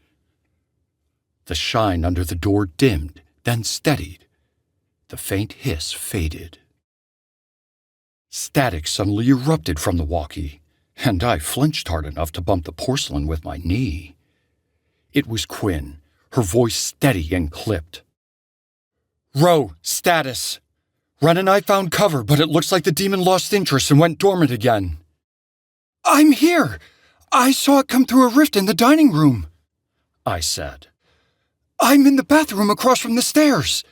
Speaker 1: The shine under the door dimmed, then steadied. The faint hiss faded. Static suddenly erupted from the walkie, and I flinched hard enough to bump the porcelain with my knee. It was Quinn, her voice steady and clipped. "Roe, status. Ren and I found cover, but it looks like the demon lost interest and went dormant again." "I'm here. I saw it come through a rift in the dining room," I said. "I'm in the bathroom across from the stairs.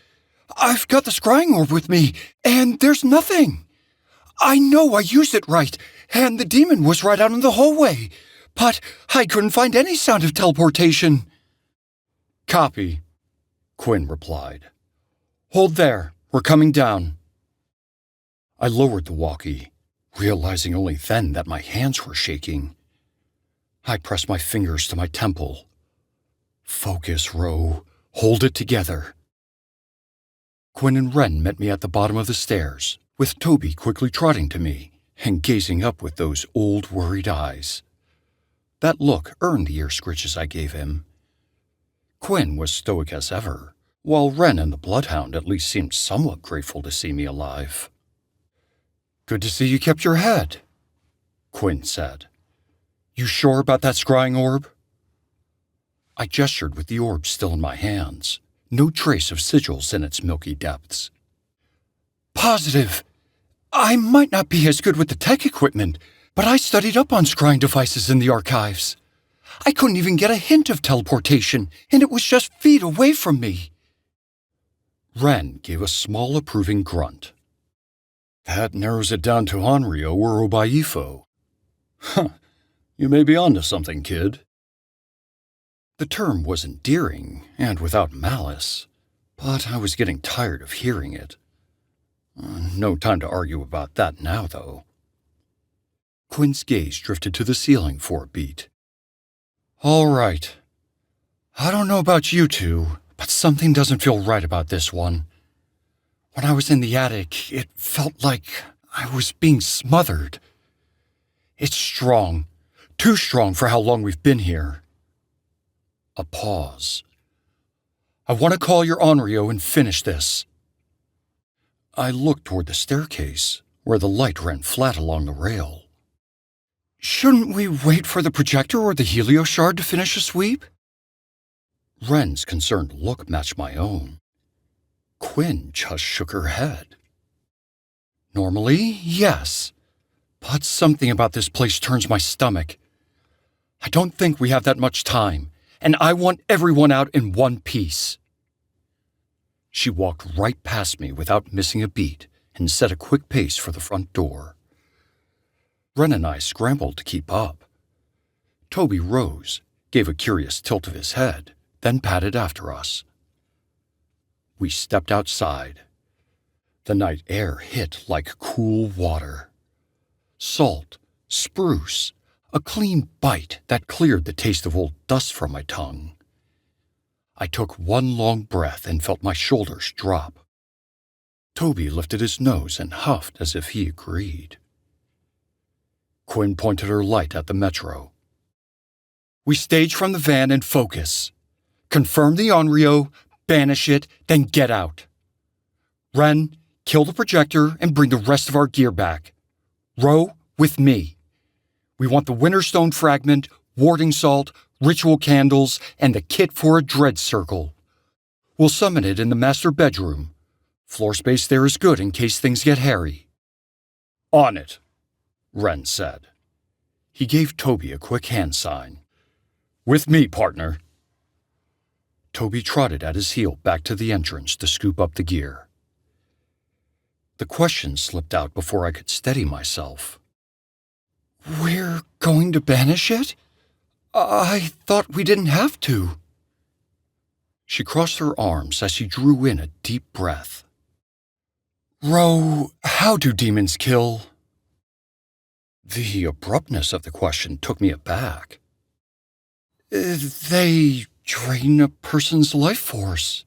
Speaker 1: I've got the scrying orb with me, and there's nothing. I know I used it right, and the demon was right out in the hallway, but I couldn't find any sound of teleportation." "Copy," Quinn replied. "Hold there. We're coming down." I lowered the walkie, realizing only then that my hands were shaking. I pressed my fingers to my temple. "Focus, Roe. Hold it together." Quinn and Ren met me at the bottom of the stairs, with Toby quickly trotting to me and gazing up with those old, worried eyes. That look earned the ear scritches I gave him. Quinn was stoic as ever, while Ren and the bloodhound at least seemed somewhat grateful to see me alive. "Good to see you kept your head," Quinn said. "You sure about that scrying orb?" I gestured with the orb still in my hands, no trace of sigils in its milky depths. Positive. I might not be as good with the tech equipment, but I studied up on scrying devices in the archives. I couldn't even get a hint of teleportation, and it was just feet away from me. Ren gave a small approving grunt. That narrows it down to Onryo or Obaifo. Huh, you may be onto something, kid. The term was endearing and without malice, but I was getting tired of hearing it. No time to argue about that now, though. Quinn's gaze drifted to the ceiling for a beat. All right. I don't know about you two, but something doesn't feel right about this one. When I was in the attic, it felt like I was being smothered. It's strong. Too strong for how long we've been here. A pause. I want to call your Onryo and finish this. I looked toward the staircase, where the light ran flat along the rail. Shouldn't we wait for the projector or the helio shard to finish a sweep? Ren's concerned look matched my own. Quinn just shook her head. Normally, yes, but something about this place turns my stomach. I don't think we have that much time, and I want everyone out in one piece. She walked right past me without missing a beat and set a quick pace for the front door. Ren and I scrambled to keep up. Toby rose, gave a curious tilt of his head, then padded after us. We stepped outside. The night air hit like cool water. Salt, spruce, a clean bite that cleared the taste of old dust from my tongue. I took one long breath and felt my shoulders drop. Toby lifted his nose and huffed as if he agreed. Quinn pointed her light at the metro. We stage from the van and focus. Confirm the Onryo, banish it, then get out. Ren, kill the projector and bring the rest of our gear back. Roe, with me. We want the Winterstone fragment, warding salt, ritual candles, and the kit for a dread circle. We'll summon it in the master bedroom. Floor space there is good in case things get hairy. On it, Ren said. He gave Toby a quick hand sign. With me, partner. Toby trotted at his heel back to the entrance to scoop up the gear. The question slipped out before I could steady myself. We're going to banish it? I thought we didn't have to. She crossed her arms as she drew in a deep breath. Ro, how do demons kill? The abruptness of the question took me aback. They drain a person's life force.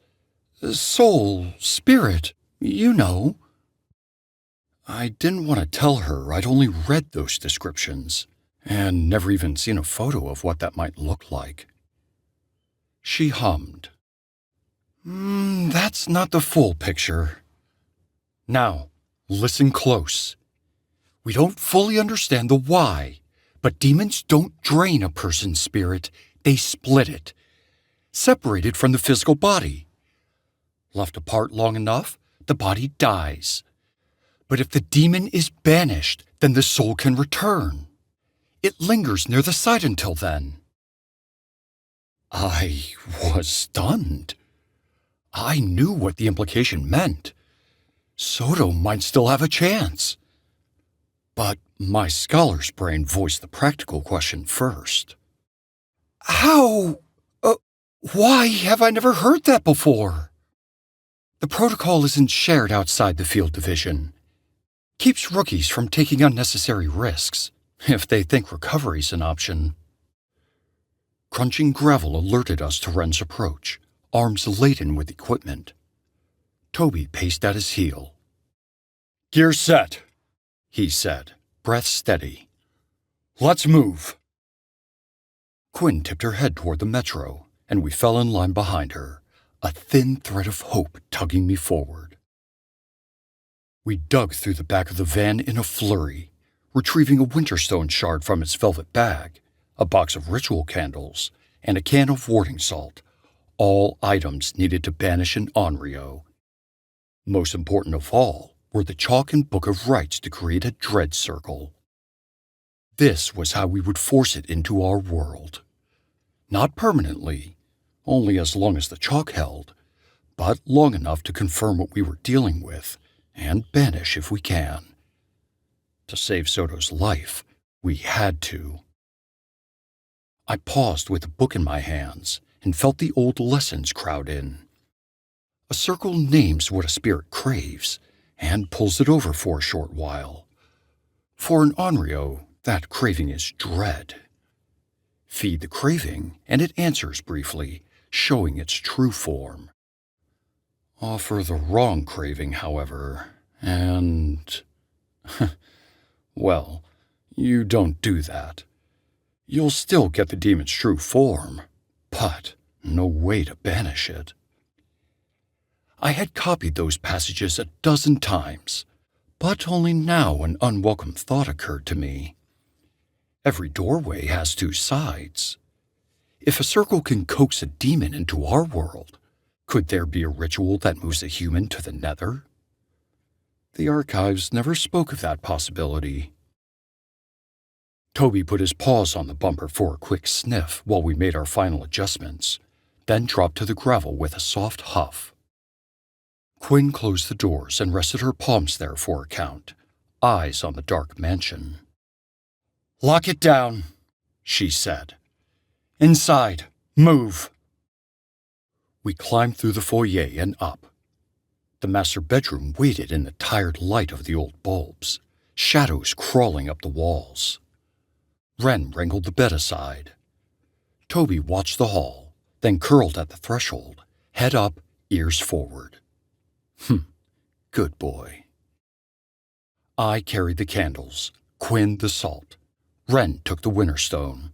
Speaker 1: Soul, spirit, you know. I didn't want to tell her I'd only read those descriptions and never even seen a photo of what that might look like. She hummed. That's not the full picture. Now, listen close. We don't fully understand the why, but demons don't drain a person's spirit, they split it. Separate it from the physical body. Left apart long enough, the body dies. But if the demon is banished, then the soul can return. It lingers near the site until then. I was stunned. I knew what the implication meant. Soto might still have a chance. But my scholar's brain voiced the practical question first. How? Why have I never heard that before? The protocol isn't shared outside the field division. Keeps rookies from taking unnecessary risks, if they think recovery's an option. Crunching gravel alerted us to Ren's approach, arms laden with equipment. Toby paced at his heel. Gear set, he said, breath steady. Let's move. Quinn tipped her head toward the metro, and we fell in line behind her, a thin thread of hope tugging me forward. We dug through the back of the van in a flurry, retrieving a Winterstone shard from its velvet bag, a box of ritual candles, and a can of warding salt, all items needed to banish an Onryo. Most important of all were the chalk and book of rites to create a dread circle. This was how we would force it into our world. Not permanently, only as long as the chalk held, but long enough to confirm what we were dealing with, and banish if we can. To save Soto's life, we had to. I paused with the book in my hands and felt the old lessons crowd in. A circle names what a spirit craves and pulls it over for a short while. For an Onryo, that craving is dread. Feed the craving, and it answers briefly, showing its true form. Offer the wrong craving, however, and... well, you don't do that. You'll still get the demon's true form, but no way to banish it. I had copied those passages a dozen times, but only now an unwelcome thought occurred to me. Every doorway has two sides. If a circle can coax a demon into our world, could there be a ritual that moves a human to the Nether? The archives never spoke of that possibility. Toby put his paws on the bumper for a quick sniff while we made our final adjustments, then dropped to the gravel with a soft huff. Quinn closed the doors and rested her palms there for a count, eyes on the dark mansion. "Lock it down," she said. "Inside. Move." We climbed through the foyer and up. The master bedroom waited in the tired light of the old bulbs, shadows crawling up the walls. Wren wrangled the bed aside. Toby watched the hall, then curled at the threshold, head up, ears forward. Good boy. I carried the candles, Quinn the salt. Wren took the winter stone.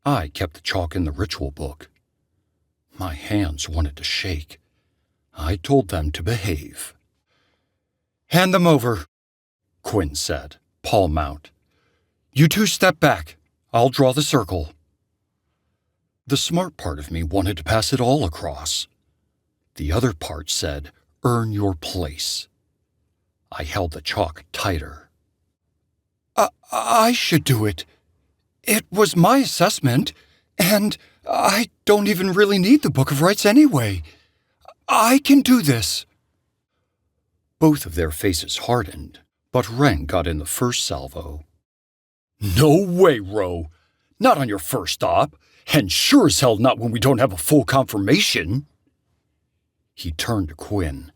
Speaker 1: I kept the chalk in the ritual book. My hands wanted to shake. I told them to behave. "Hand them over," Quinn said, palm out. "You two step back. I'll draw the circle." The smart part of me wanted to pass it all across. The other part said, "Earn your place." I held the chalk tighter. I should do it. It was my assessment, and I don't even really need the Book of Rites anyway. I can do this." Both of their faces hardened, but Wren got in the first salvo. "No way, Roe. Not on your first stop, and sure as hell not when we don't have a full confirmation." He turned to Quinn.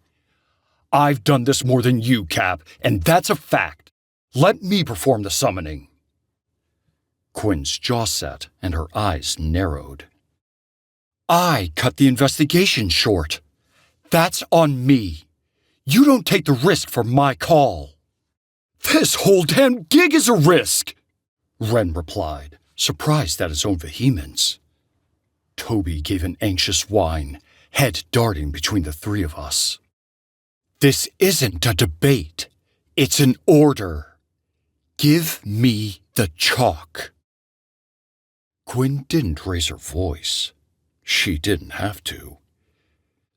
Speaker 1: "I've done this more than you, Cap, and that's a fact. Let me perform the summoning." Quinn's jaw set and her eyes narrowed. "I cut the investigation short. That's on me. You don't take the risk for my call." "This whole damn gig is a risk," Wren replied, surprised at his own vehemence. Toby gave an anxious whine, head darting between the three of us. "This isn't a debate. It's an order. Give me the chalk." Quinn didn't raise her voice. She didn't have to.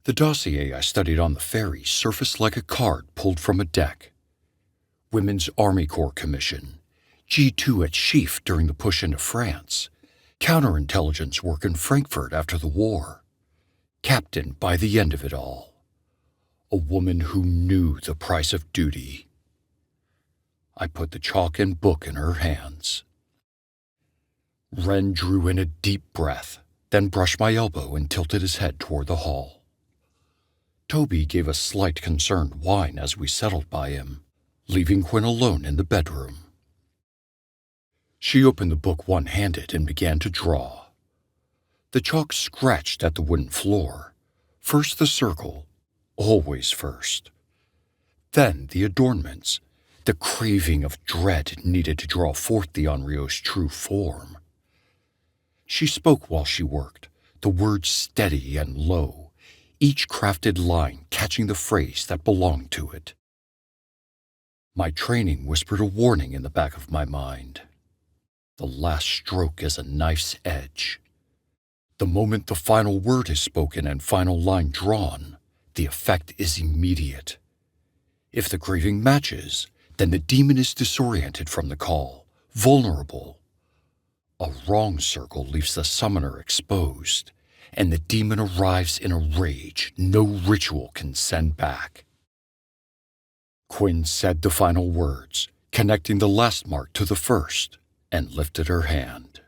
Speaker 1: The dossier I studied on the ferry surfaced like a card pulled from a deck. Women's Army Corps Commission, G2 at Chief during the push into France, counterintelligence work in Frankfurt after the war, captain by the end of it all. A woman who knew the price of duty. I put the chalk and book in her hands. Wren drew in a deep breath, then brushed my elbow and tilted his head toward the hall. Toby gave a slight concerned whine as we settled by him, leaving Quinn alone in the bedroom. She opened the book one-handed and began to draw. The chalk scratched at the wooden floor, first the circle, always first. Then the adornments, the craving of dread needed to draw forth the Onryo's true form. She spoke while she worked, the words steady and low, each crafted line catching the phrase that belonged to it. My training whispered a warning in the back of my mind. The last stroke is a knife's edge. The moment the final word is spoken and final line drawn, the effect is immediate. If the grieving matches, then the demon is disoriented from the call, vulnerable. A wrong circle leaves the summoner exposed, and the demon arrives in a rage no ritual can send back. Quinn said the final words, connecting the last mark to the first, and lifted her hand.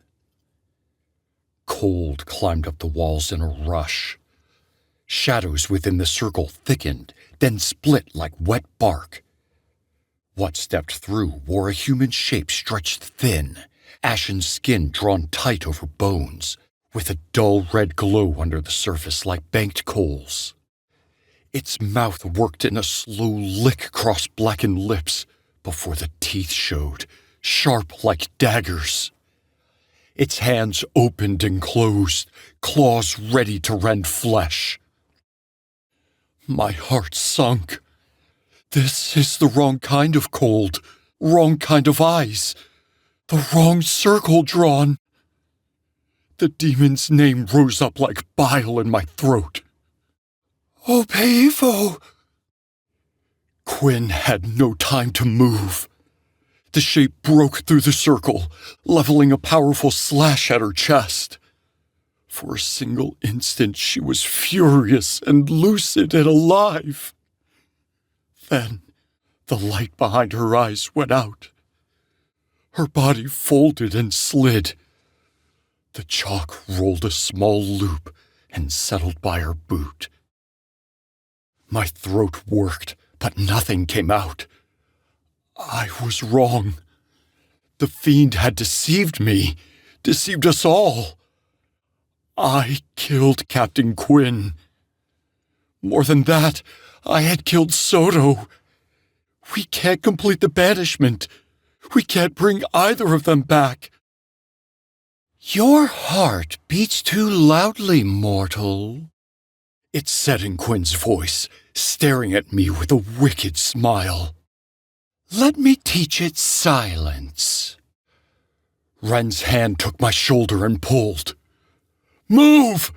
Speaker 1: Cold climbed up the walls in a rush. Shadows within the circle thickened, then split like wet bark. What stepped through wore a human shape stretched thin, ashen skin drawn tight over bones, with a dull red glow under the surface like banked coals. Its mouth worked in a slow lick across blackened lips before the teeth showed, sharp like daggers. Its hands opened and closed, claws ready to rend flesh. My heart sunk. This is the wrong kind of cold, wrong kind of eyes, the wrong circle drawn. The demon's name rose up like bile in my throat. Operative! Quinn had no time to move. The shape broke through the circle, leveling a powerful slash at her chest. For a single instant, she was furious and lucid and alive. Then, the light behind her eyes went out. Her body folded and slid. The chalk rolled a small loop and settled by her boot. My throat worked, but nothing came out. I was wrong. The fiend had deceived me, deceived us all. I killed Captain Quinn. More than that, I had killed Soto. We can't complete the banishment. We can't bring either of them back. Your heart beats too loudly, mortal, it said in Quinn's voice, staring at me with a wicked smile. Let me teach it silence. Ren's hand took my shoulder and pulled. Move!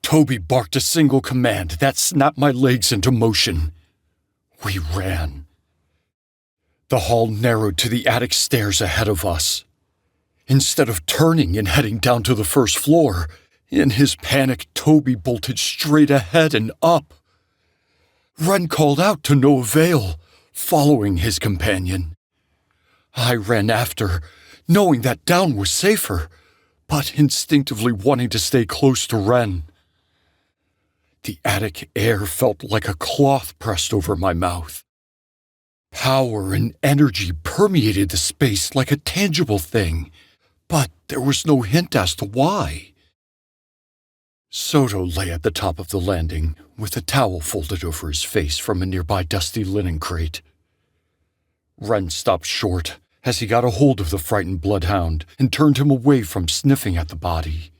Speaker 1: Toby barked a single command that snapped my legs into motion. We ran. The hall narrowed to the attic stairs ahead of us. Instead of turning and heading down to the first floor, in his panic, Toby bolted straight ahead and up. Ren called out to no avail, following his companion. I ran after, knowing that down was safer, but instinctively wanting to stay close to Ren. The attic air felt like a cloth pressed over my mouth. Power and energy permeated the space like a tangible thing, but there was no hint as to why. Soto lay at the top of the landing, with a towel folded over his face from a nearby dusty linen crate. Ren stopped short as he got a hold of the frightened bloodhound and turned him away from sniffing at the body.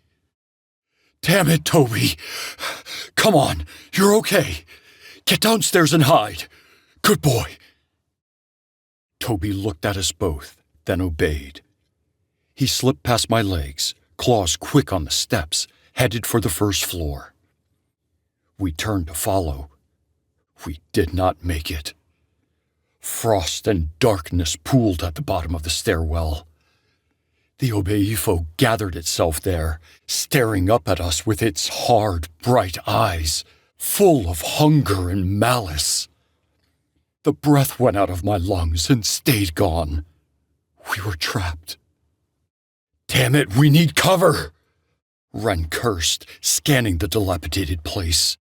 Speaker 1: Damn it, Toby! Come on, you're okay. Get downstairs and hide. Good boy. Toby looked at us both, then obeyed. He slipped past my legs, claws quick on the steps, headed for the first floor. We turned to follow. We did not make it. Frost and darkness pooled at the bottom of the stairwell. The Obeifo gathered itself there, staring up at us with its hard, bright eyes, full of hunger and malice. The breath went out of my lungs and stayed gone. We were trapped. Damn it, we need cover! Ren cursed, scanning the dilapidated place.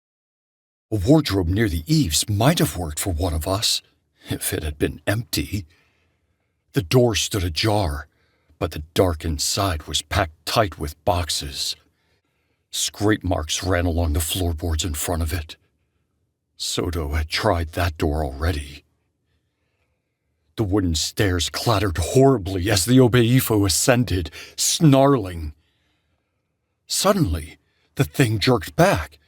Speaker 1: A wardrobe near the eaves might have worked for one of us, if it had been empty. The door stood ajar, but the dark inside was packed tight with boxes. Scrape marks ran along the floorboards in front of it. Soto had tried that door already. The wooden stairs clattered horribly as the Obeifo ascended, snarling. Suddenly, the thing jerked back,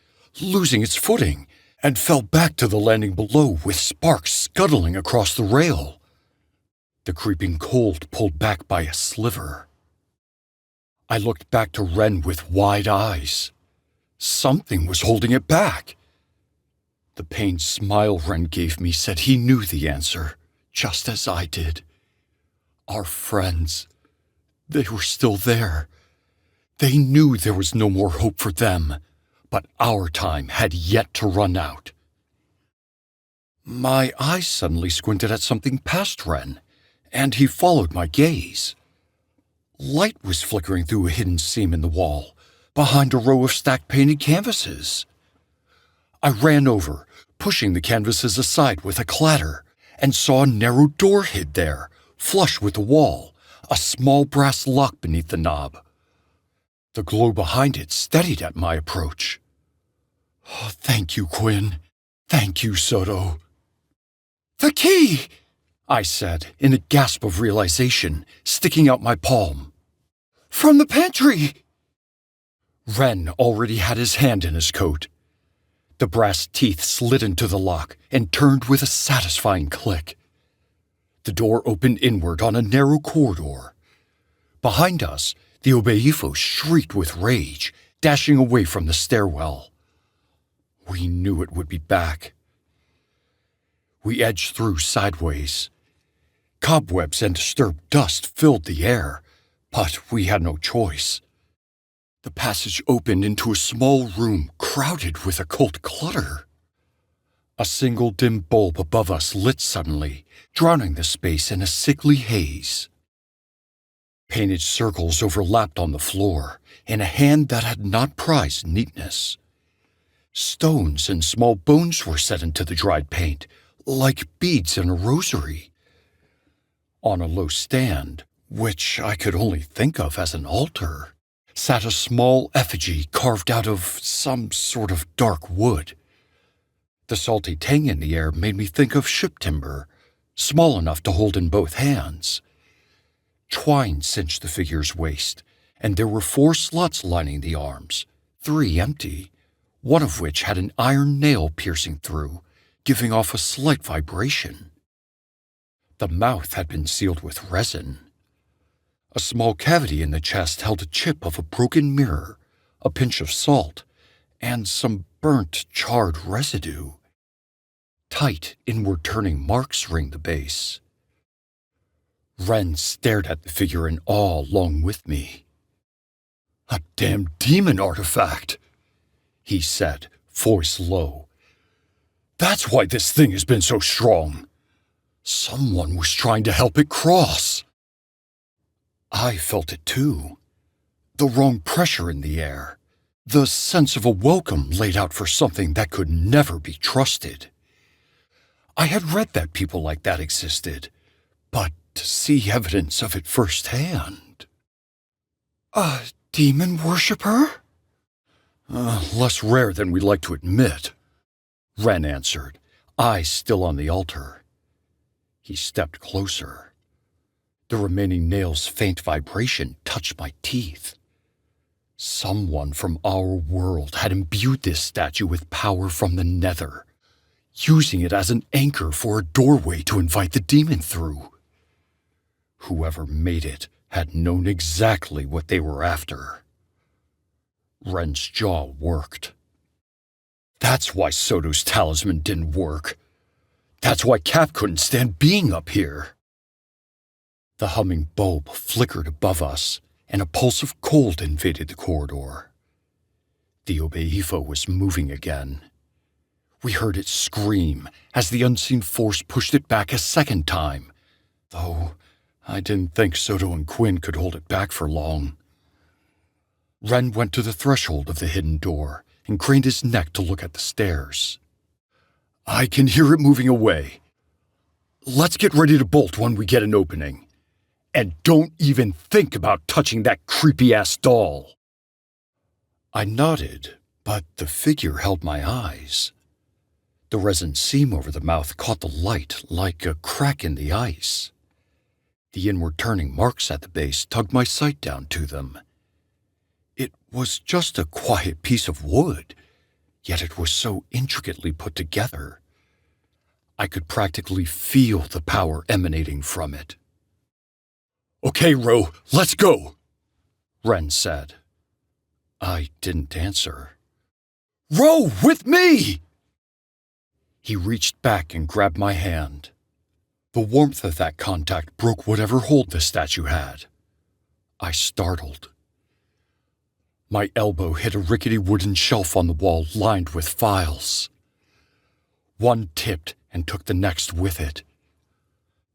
Speaker 1: losing its footing, and fell back to the landing below with sparks scuttling across the rail. The creeping cold pulled back by a sliver. I looked back to Wren with wide eyes. Something was holding it back. The pained smile Wren gave me said he knew the answer, just as I did. Our friends, they were still there. They knew there was no more hope for them, but our time had yet to run out. My eyes suddenly squinted at something past Wren, and he followed my gaze. Light was flickering through a hidden seam in the wall, behind a row of stacked painted canvases. I ran over, pushing the canvases aside with a clatter, and saw a narrow door hid there, flush with the wall, a small brass lock beneath the knob. The glow behind it steadied at my approach. Oh, thank you, Quinn. Thank you, Soto. The key! I said, in a gasp of realization, sticking out my palm. From the pantry! Wren already had his hand in his coat. The brass teeth slid into the lock and turned with a satisfying click. The door opened inward on a narrow corridor. Behind us, the Obeifo shrieked with rage, dashing away from the stairwell. We knew it would be back. We edged through sideways. Cobwebs and disturbed dust filled the air, but we had no choice. The passage opened into a small room crowded with occult clutter. A single dim bulb above us lit suddenly, drowning the space in a sickly haze. Painted circles overlapped on the floor, in a hand that had not prized neatness. Stones and small bones were set into the dried paint, like beads in a rosary. On a low stand, which I could only think of as an altar, sat a small effigy carved out of some sort of dark wood. The salty tang in the air made me think of ship timber, small enough to hold in both hands. Twine cinched the figure's waist, and there were 4 slots lining the arms, 3 empty, one of which had an iron nail piercing through, giving off a slight vibration. The mouth had been sealed with resin. A small cavity in the chest held a chip of a broken mirror, a pinch of salt, and some burnt, charred residue. Tight, inward-turning marks ringed the base. Wren stared at the figure in awe along with me. "A damn demon artifact," he said, voice low. "That's why this thing has been so strong. Someone was trying to help it cross." I felt it too. The wrong pressure in the air. The sense of a welcome laid out for something that could never be trusted. I had read that people like that existed, but to see evidence of it firsthand. "A demon worshipper?" Less rare than we'd like to admit," Wren answered, eyes still on the altar. He stepped closer. The remaining nail's faint vibration touched my teeth. Someone from our world had imbued this statue with power from the Nether, using it as an anchor for a doorway to invite the demon through. Whoever made it had known exactly what they were after. Wren's jaw worked. That's why Soto's talisman didn't work. That's why Cap couldn't stand being up here. The humming bulb flickered above us, and a pulse of cold invaded the corridor. The Obeifo was moving again. We heard it scream as the unseen force pushed it back a second time, though I didn't think Soto and Quinn could hold it back for long. Wren went to the threshold of the hidden door and craned his neck to look at the stairs. "I can hear it moving away. Let's get ready to bolt when we get an opening. And don't even think about touching that creepy-ass doll." I nodded, but the figure held my eyes. The resin seam over the mouth caught the light like a crack in the ice. The inward-turning marks at the base tugged my sight down to them. It was just a quiet piece of wood, yet it was so intricately put together. I could practically feel the power emanating from it. "Okay, Roe, let's go!" Wren said. I didn't answer. Row with me! He reached back and grabbed my hand. The warmth of that contact broke whatever hold the statue had. I startled. My elbow hit a rickety wooden shelf on the wall lined with files. One tipped and took the next with it.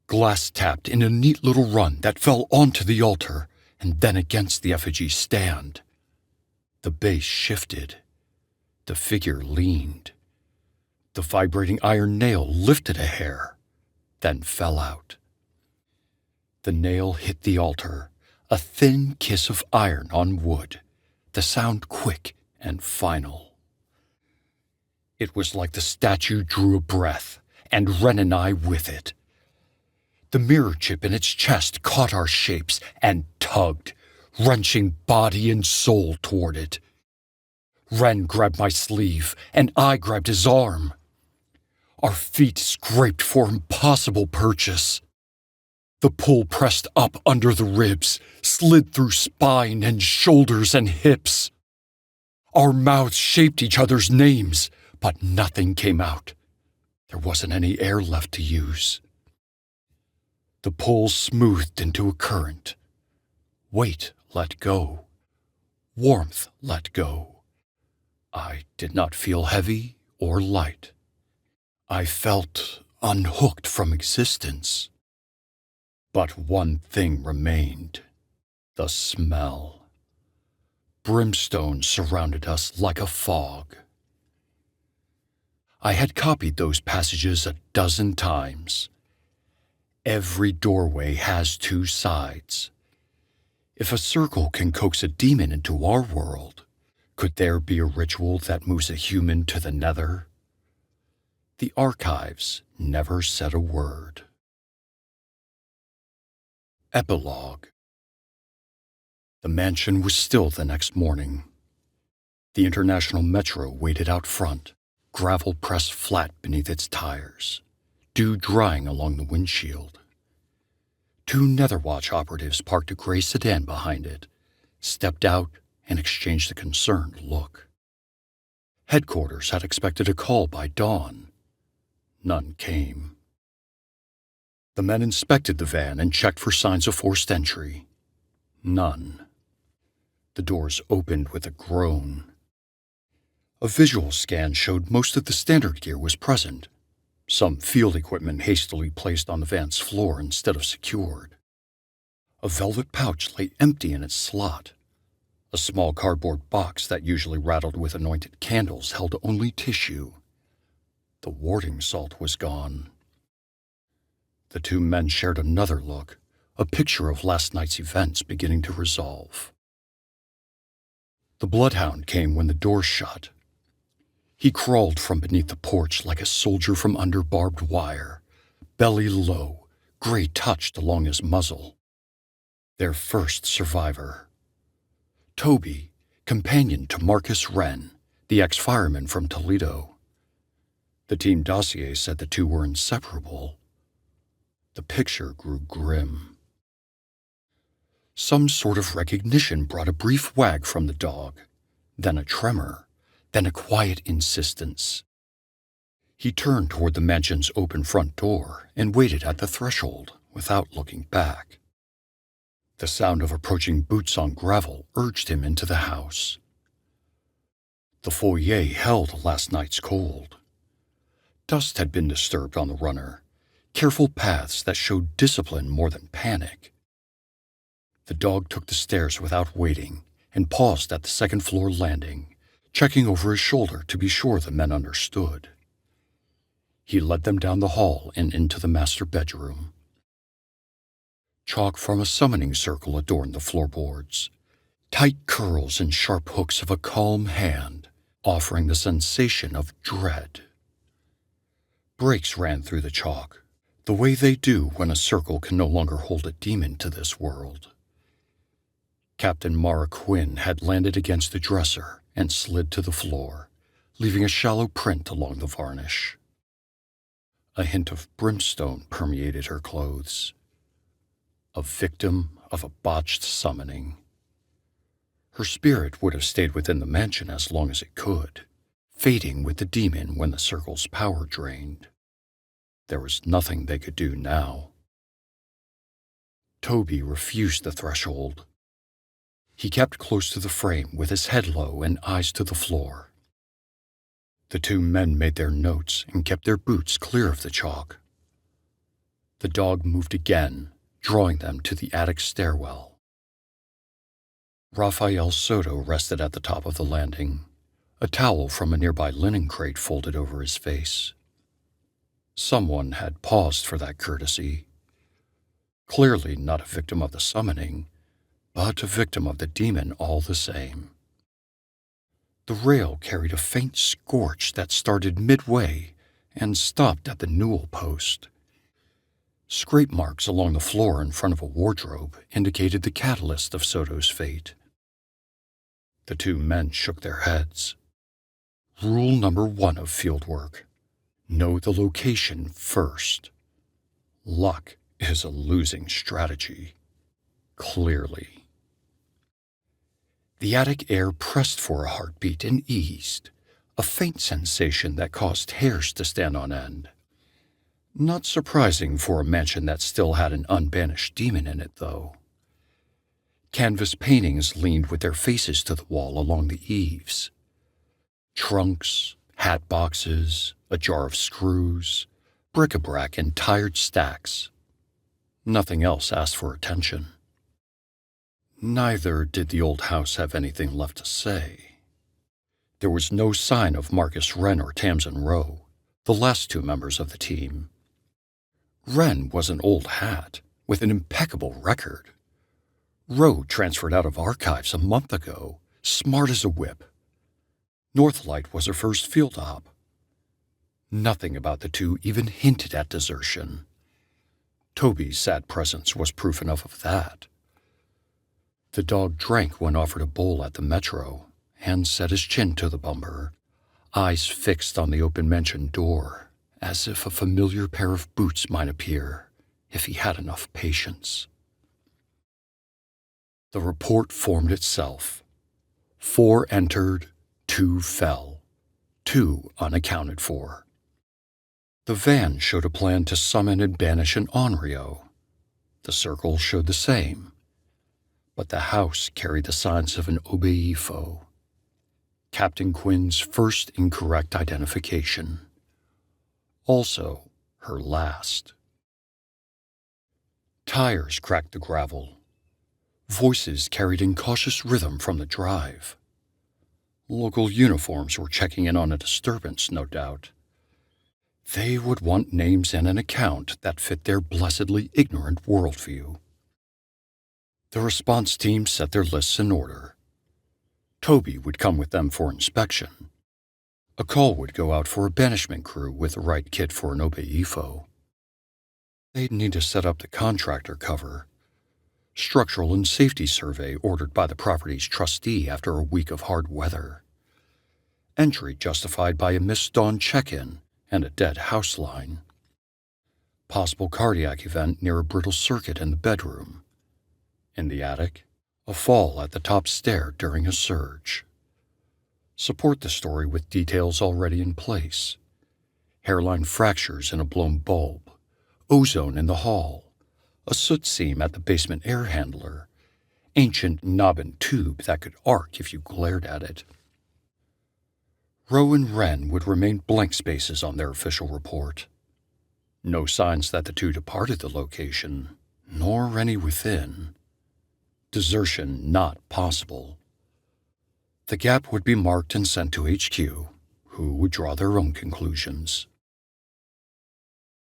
Speaker 1: Glass tapped in a neat little run that fell onto the altar and then against the effigy stand. The base shifted. The figure leaned. The vibrating iron nail lifted a hair, then fell out. The nail hit the altar, a thin kiss of iron on wood, the sound quick and final. It was like the statue drew a breath, and Wren and I with it. The mirror chip in its chest caught our shapes and tugged, wrenching body and soul toward it. Wren grabbed my sleeve, and I grabbed his arm. Our feet scraped for impossible purchase. The pull pressed up under the ribs, slid through spine and shoulders and hips. Our mouths shaped each other's names, but nothing came out. There wasn't any air left to use. The pull smoothed into a current. Weight let go. Warmth let go. I did not feel heavy or light. I felt unhooked from existence. But one thing remained: the smell. Brimstone surrounded us like a fog. I had copied those passages 12 times. Every doorway has 2 sides. If a circle can coax a demon into our world, could there be a ritual that moves a human to the nether? The archives never said a word. Epilogue. The mansion was still the next morning. The International Metro waited out front, gravel pressed flat beneath its tires, dew drying along the windshield. 2 Netherwatch operatives parked a gray sedan behind it, stepped out, and exchanged a concerned look. Headquarters had expected a call by dawn. None came. The men inspected the van and checked for signs of forced entry. None. The doors opened with a groan. A visual scan showed most of the standard gear was present. Some field equipment hastily placed on the van's floor instead of secured. A velvet pouch lay empty in its slot. A small cardboard box that usually rattled with anointed candles held only tissue. The warding salt was gone. The 2 men shared another look, a picture of last night's events beginning to resolve. The bloodhound came when the door shut. He crawled from beneath the porch like a soldier from under barbed wire, belly low, gray touched along his muzzle. Their first survivor. Toby, companion to Marcus Wren, the ex-fireman from Toledo. The team dossier said the 2 were inseparable. The picture grew grim. Some sort of recognition brought a brief wag from the dog, then a tremor, then a quiet insistence. He turned toward the mansion's open front door and waited at the threshold without looking back. The sound of approaching boots on gravel urged him into the house. The foyer held last night's cold. Dust had been disturbed on the runner, careful paths that showed discipline more than panic. The dog took the stairs without waiting and paused at the second-floor landing, checking over his shoulder to be sure the men understood. He led them down the hall and into the master bedroom. Chalk from a summoning circle adorned the floorboards, tight curls and sharp hooks of a calm hand, offering the sensation of dread. Breaks ran through the chalk, the way they do when a circle can no longer hold a demon to this world. Captain Mara Quinn had landed against the dresser and slid to the floor, leaving a shallow print along the varnish. A hint of brimstone permeated her clothes. A victim of a botched summoning. Her spirit would have stayed within the mansion as long as it could, fading with the demon when the circle's power drained. There was nothing they could do now. Toby refused the threshold. He kept close to the frame with his head low and eyes to the floor. The two men made their notes and kept their boots clear of the chalk. The dog moved again, drawing them to the attic stairwell. Raphael Soto rested at the top of the landing, a towel from a nearby linen crate folded over his face. Someone had paused for that courtesy. Clearly not a victim of the summoning, but a victim of the demon all the same. The rail carried a faint scorch that started midway and stopped at the newel post. Scrape marks along the floor in front of a wardrobe indicated the catalyst of Soto's fate. The two men shook their heads. Rule number 1 of fieldwork: know the location first. Luck is a losing strategy. Clearly. The attic air pressed for a heartbeat and eased, a faint sensation that caused hairs to stand on end. Not surprising for a mansion that still had an unbanished demon in it, though. Canvas paintings leaned with their faces to the wall along the eaves. Trunks, hat boxes, a jar of screws, bric-a-brac in tired stacks. Nothing else asked for attention. Neither did the old house have anything left to say. There was no sign of Marcus Wren or Tamsin Roe, the last two members of the team. Wren was an old hat with an impeccable record. Roe transferred out of archives a month ago, smart as a whip. Northlight was her first field op. Nothing about the two even hinted at desertion. Toby's sad presence was proof enough of that. The dog drank when offered a bowl at the Metro and set his chin to the bumper, eyes fixed on the open mansion door, as if a familiar pair of boots might appear if he had enough patience. The report formed itself. 4 entered, 2 fell, 2 unaccounted for. The van showed a plan to summon and banish an Onryo. The circle showed the same. But the house carried the signs of an Obeifo. Captain Quinn's first incorrect identification. Also, her last. Tires cracked the gravel. Voices carried in cautious rhythm from the drive. Local uniforms were checking in on a disturbance, no doubt. They would want names and an account that fit their blessedly ignorant worldview. The response team set their lists in order. Toby would come with them for inspection. A call would go out for a banishment crew with the right kit for an Obeifo. They'd need to set up the contractor cover. Structural and safety survey ordered by the property's trustee after a week of hard weather. Entry justified by a missed dawn check-in and a dead house line. Possible cardiac event near a brittle circuit in the bedroom. In the attic, a fall at the top stair during a surge. Support the story with details already in place. Hairline fractures in a blown bulb, ozone in the hall, a soot seam at the basement air handler, ancient knob and tube that could arc if you glared at it. Roe and Wren would remain blank spaces on their official report. No signs that the two departed the location, nor any within. Desertion not possible. The gap would be marked and sent to HQ, who would draw their own conclusions.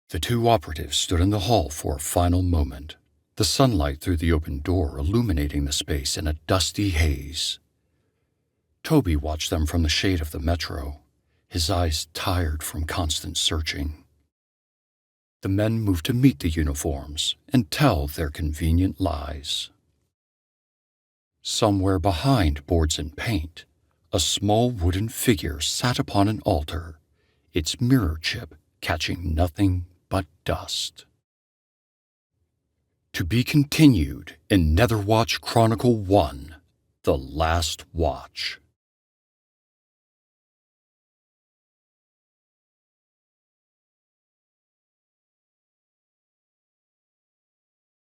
Speaker 1: The two operatives stood in the hall for a final moment, the sunlight through the open door illuminating the space in a dusty haze. Toby watched them from the shade of the Metro, his eyes tired from constant searching. The men moved to meet the uniforms and tell their convenient lies. Somewhere behind boards and paint, a small wooden figure sat upon an altar, its mirror chip catching nothing but dust. To be continued in Netherwatch Chronicle 1, The Last Watch.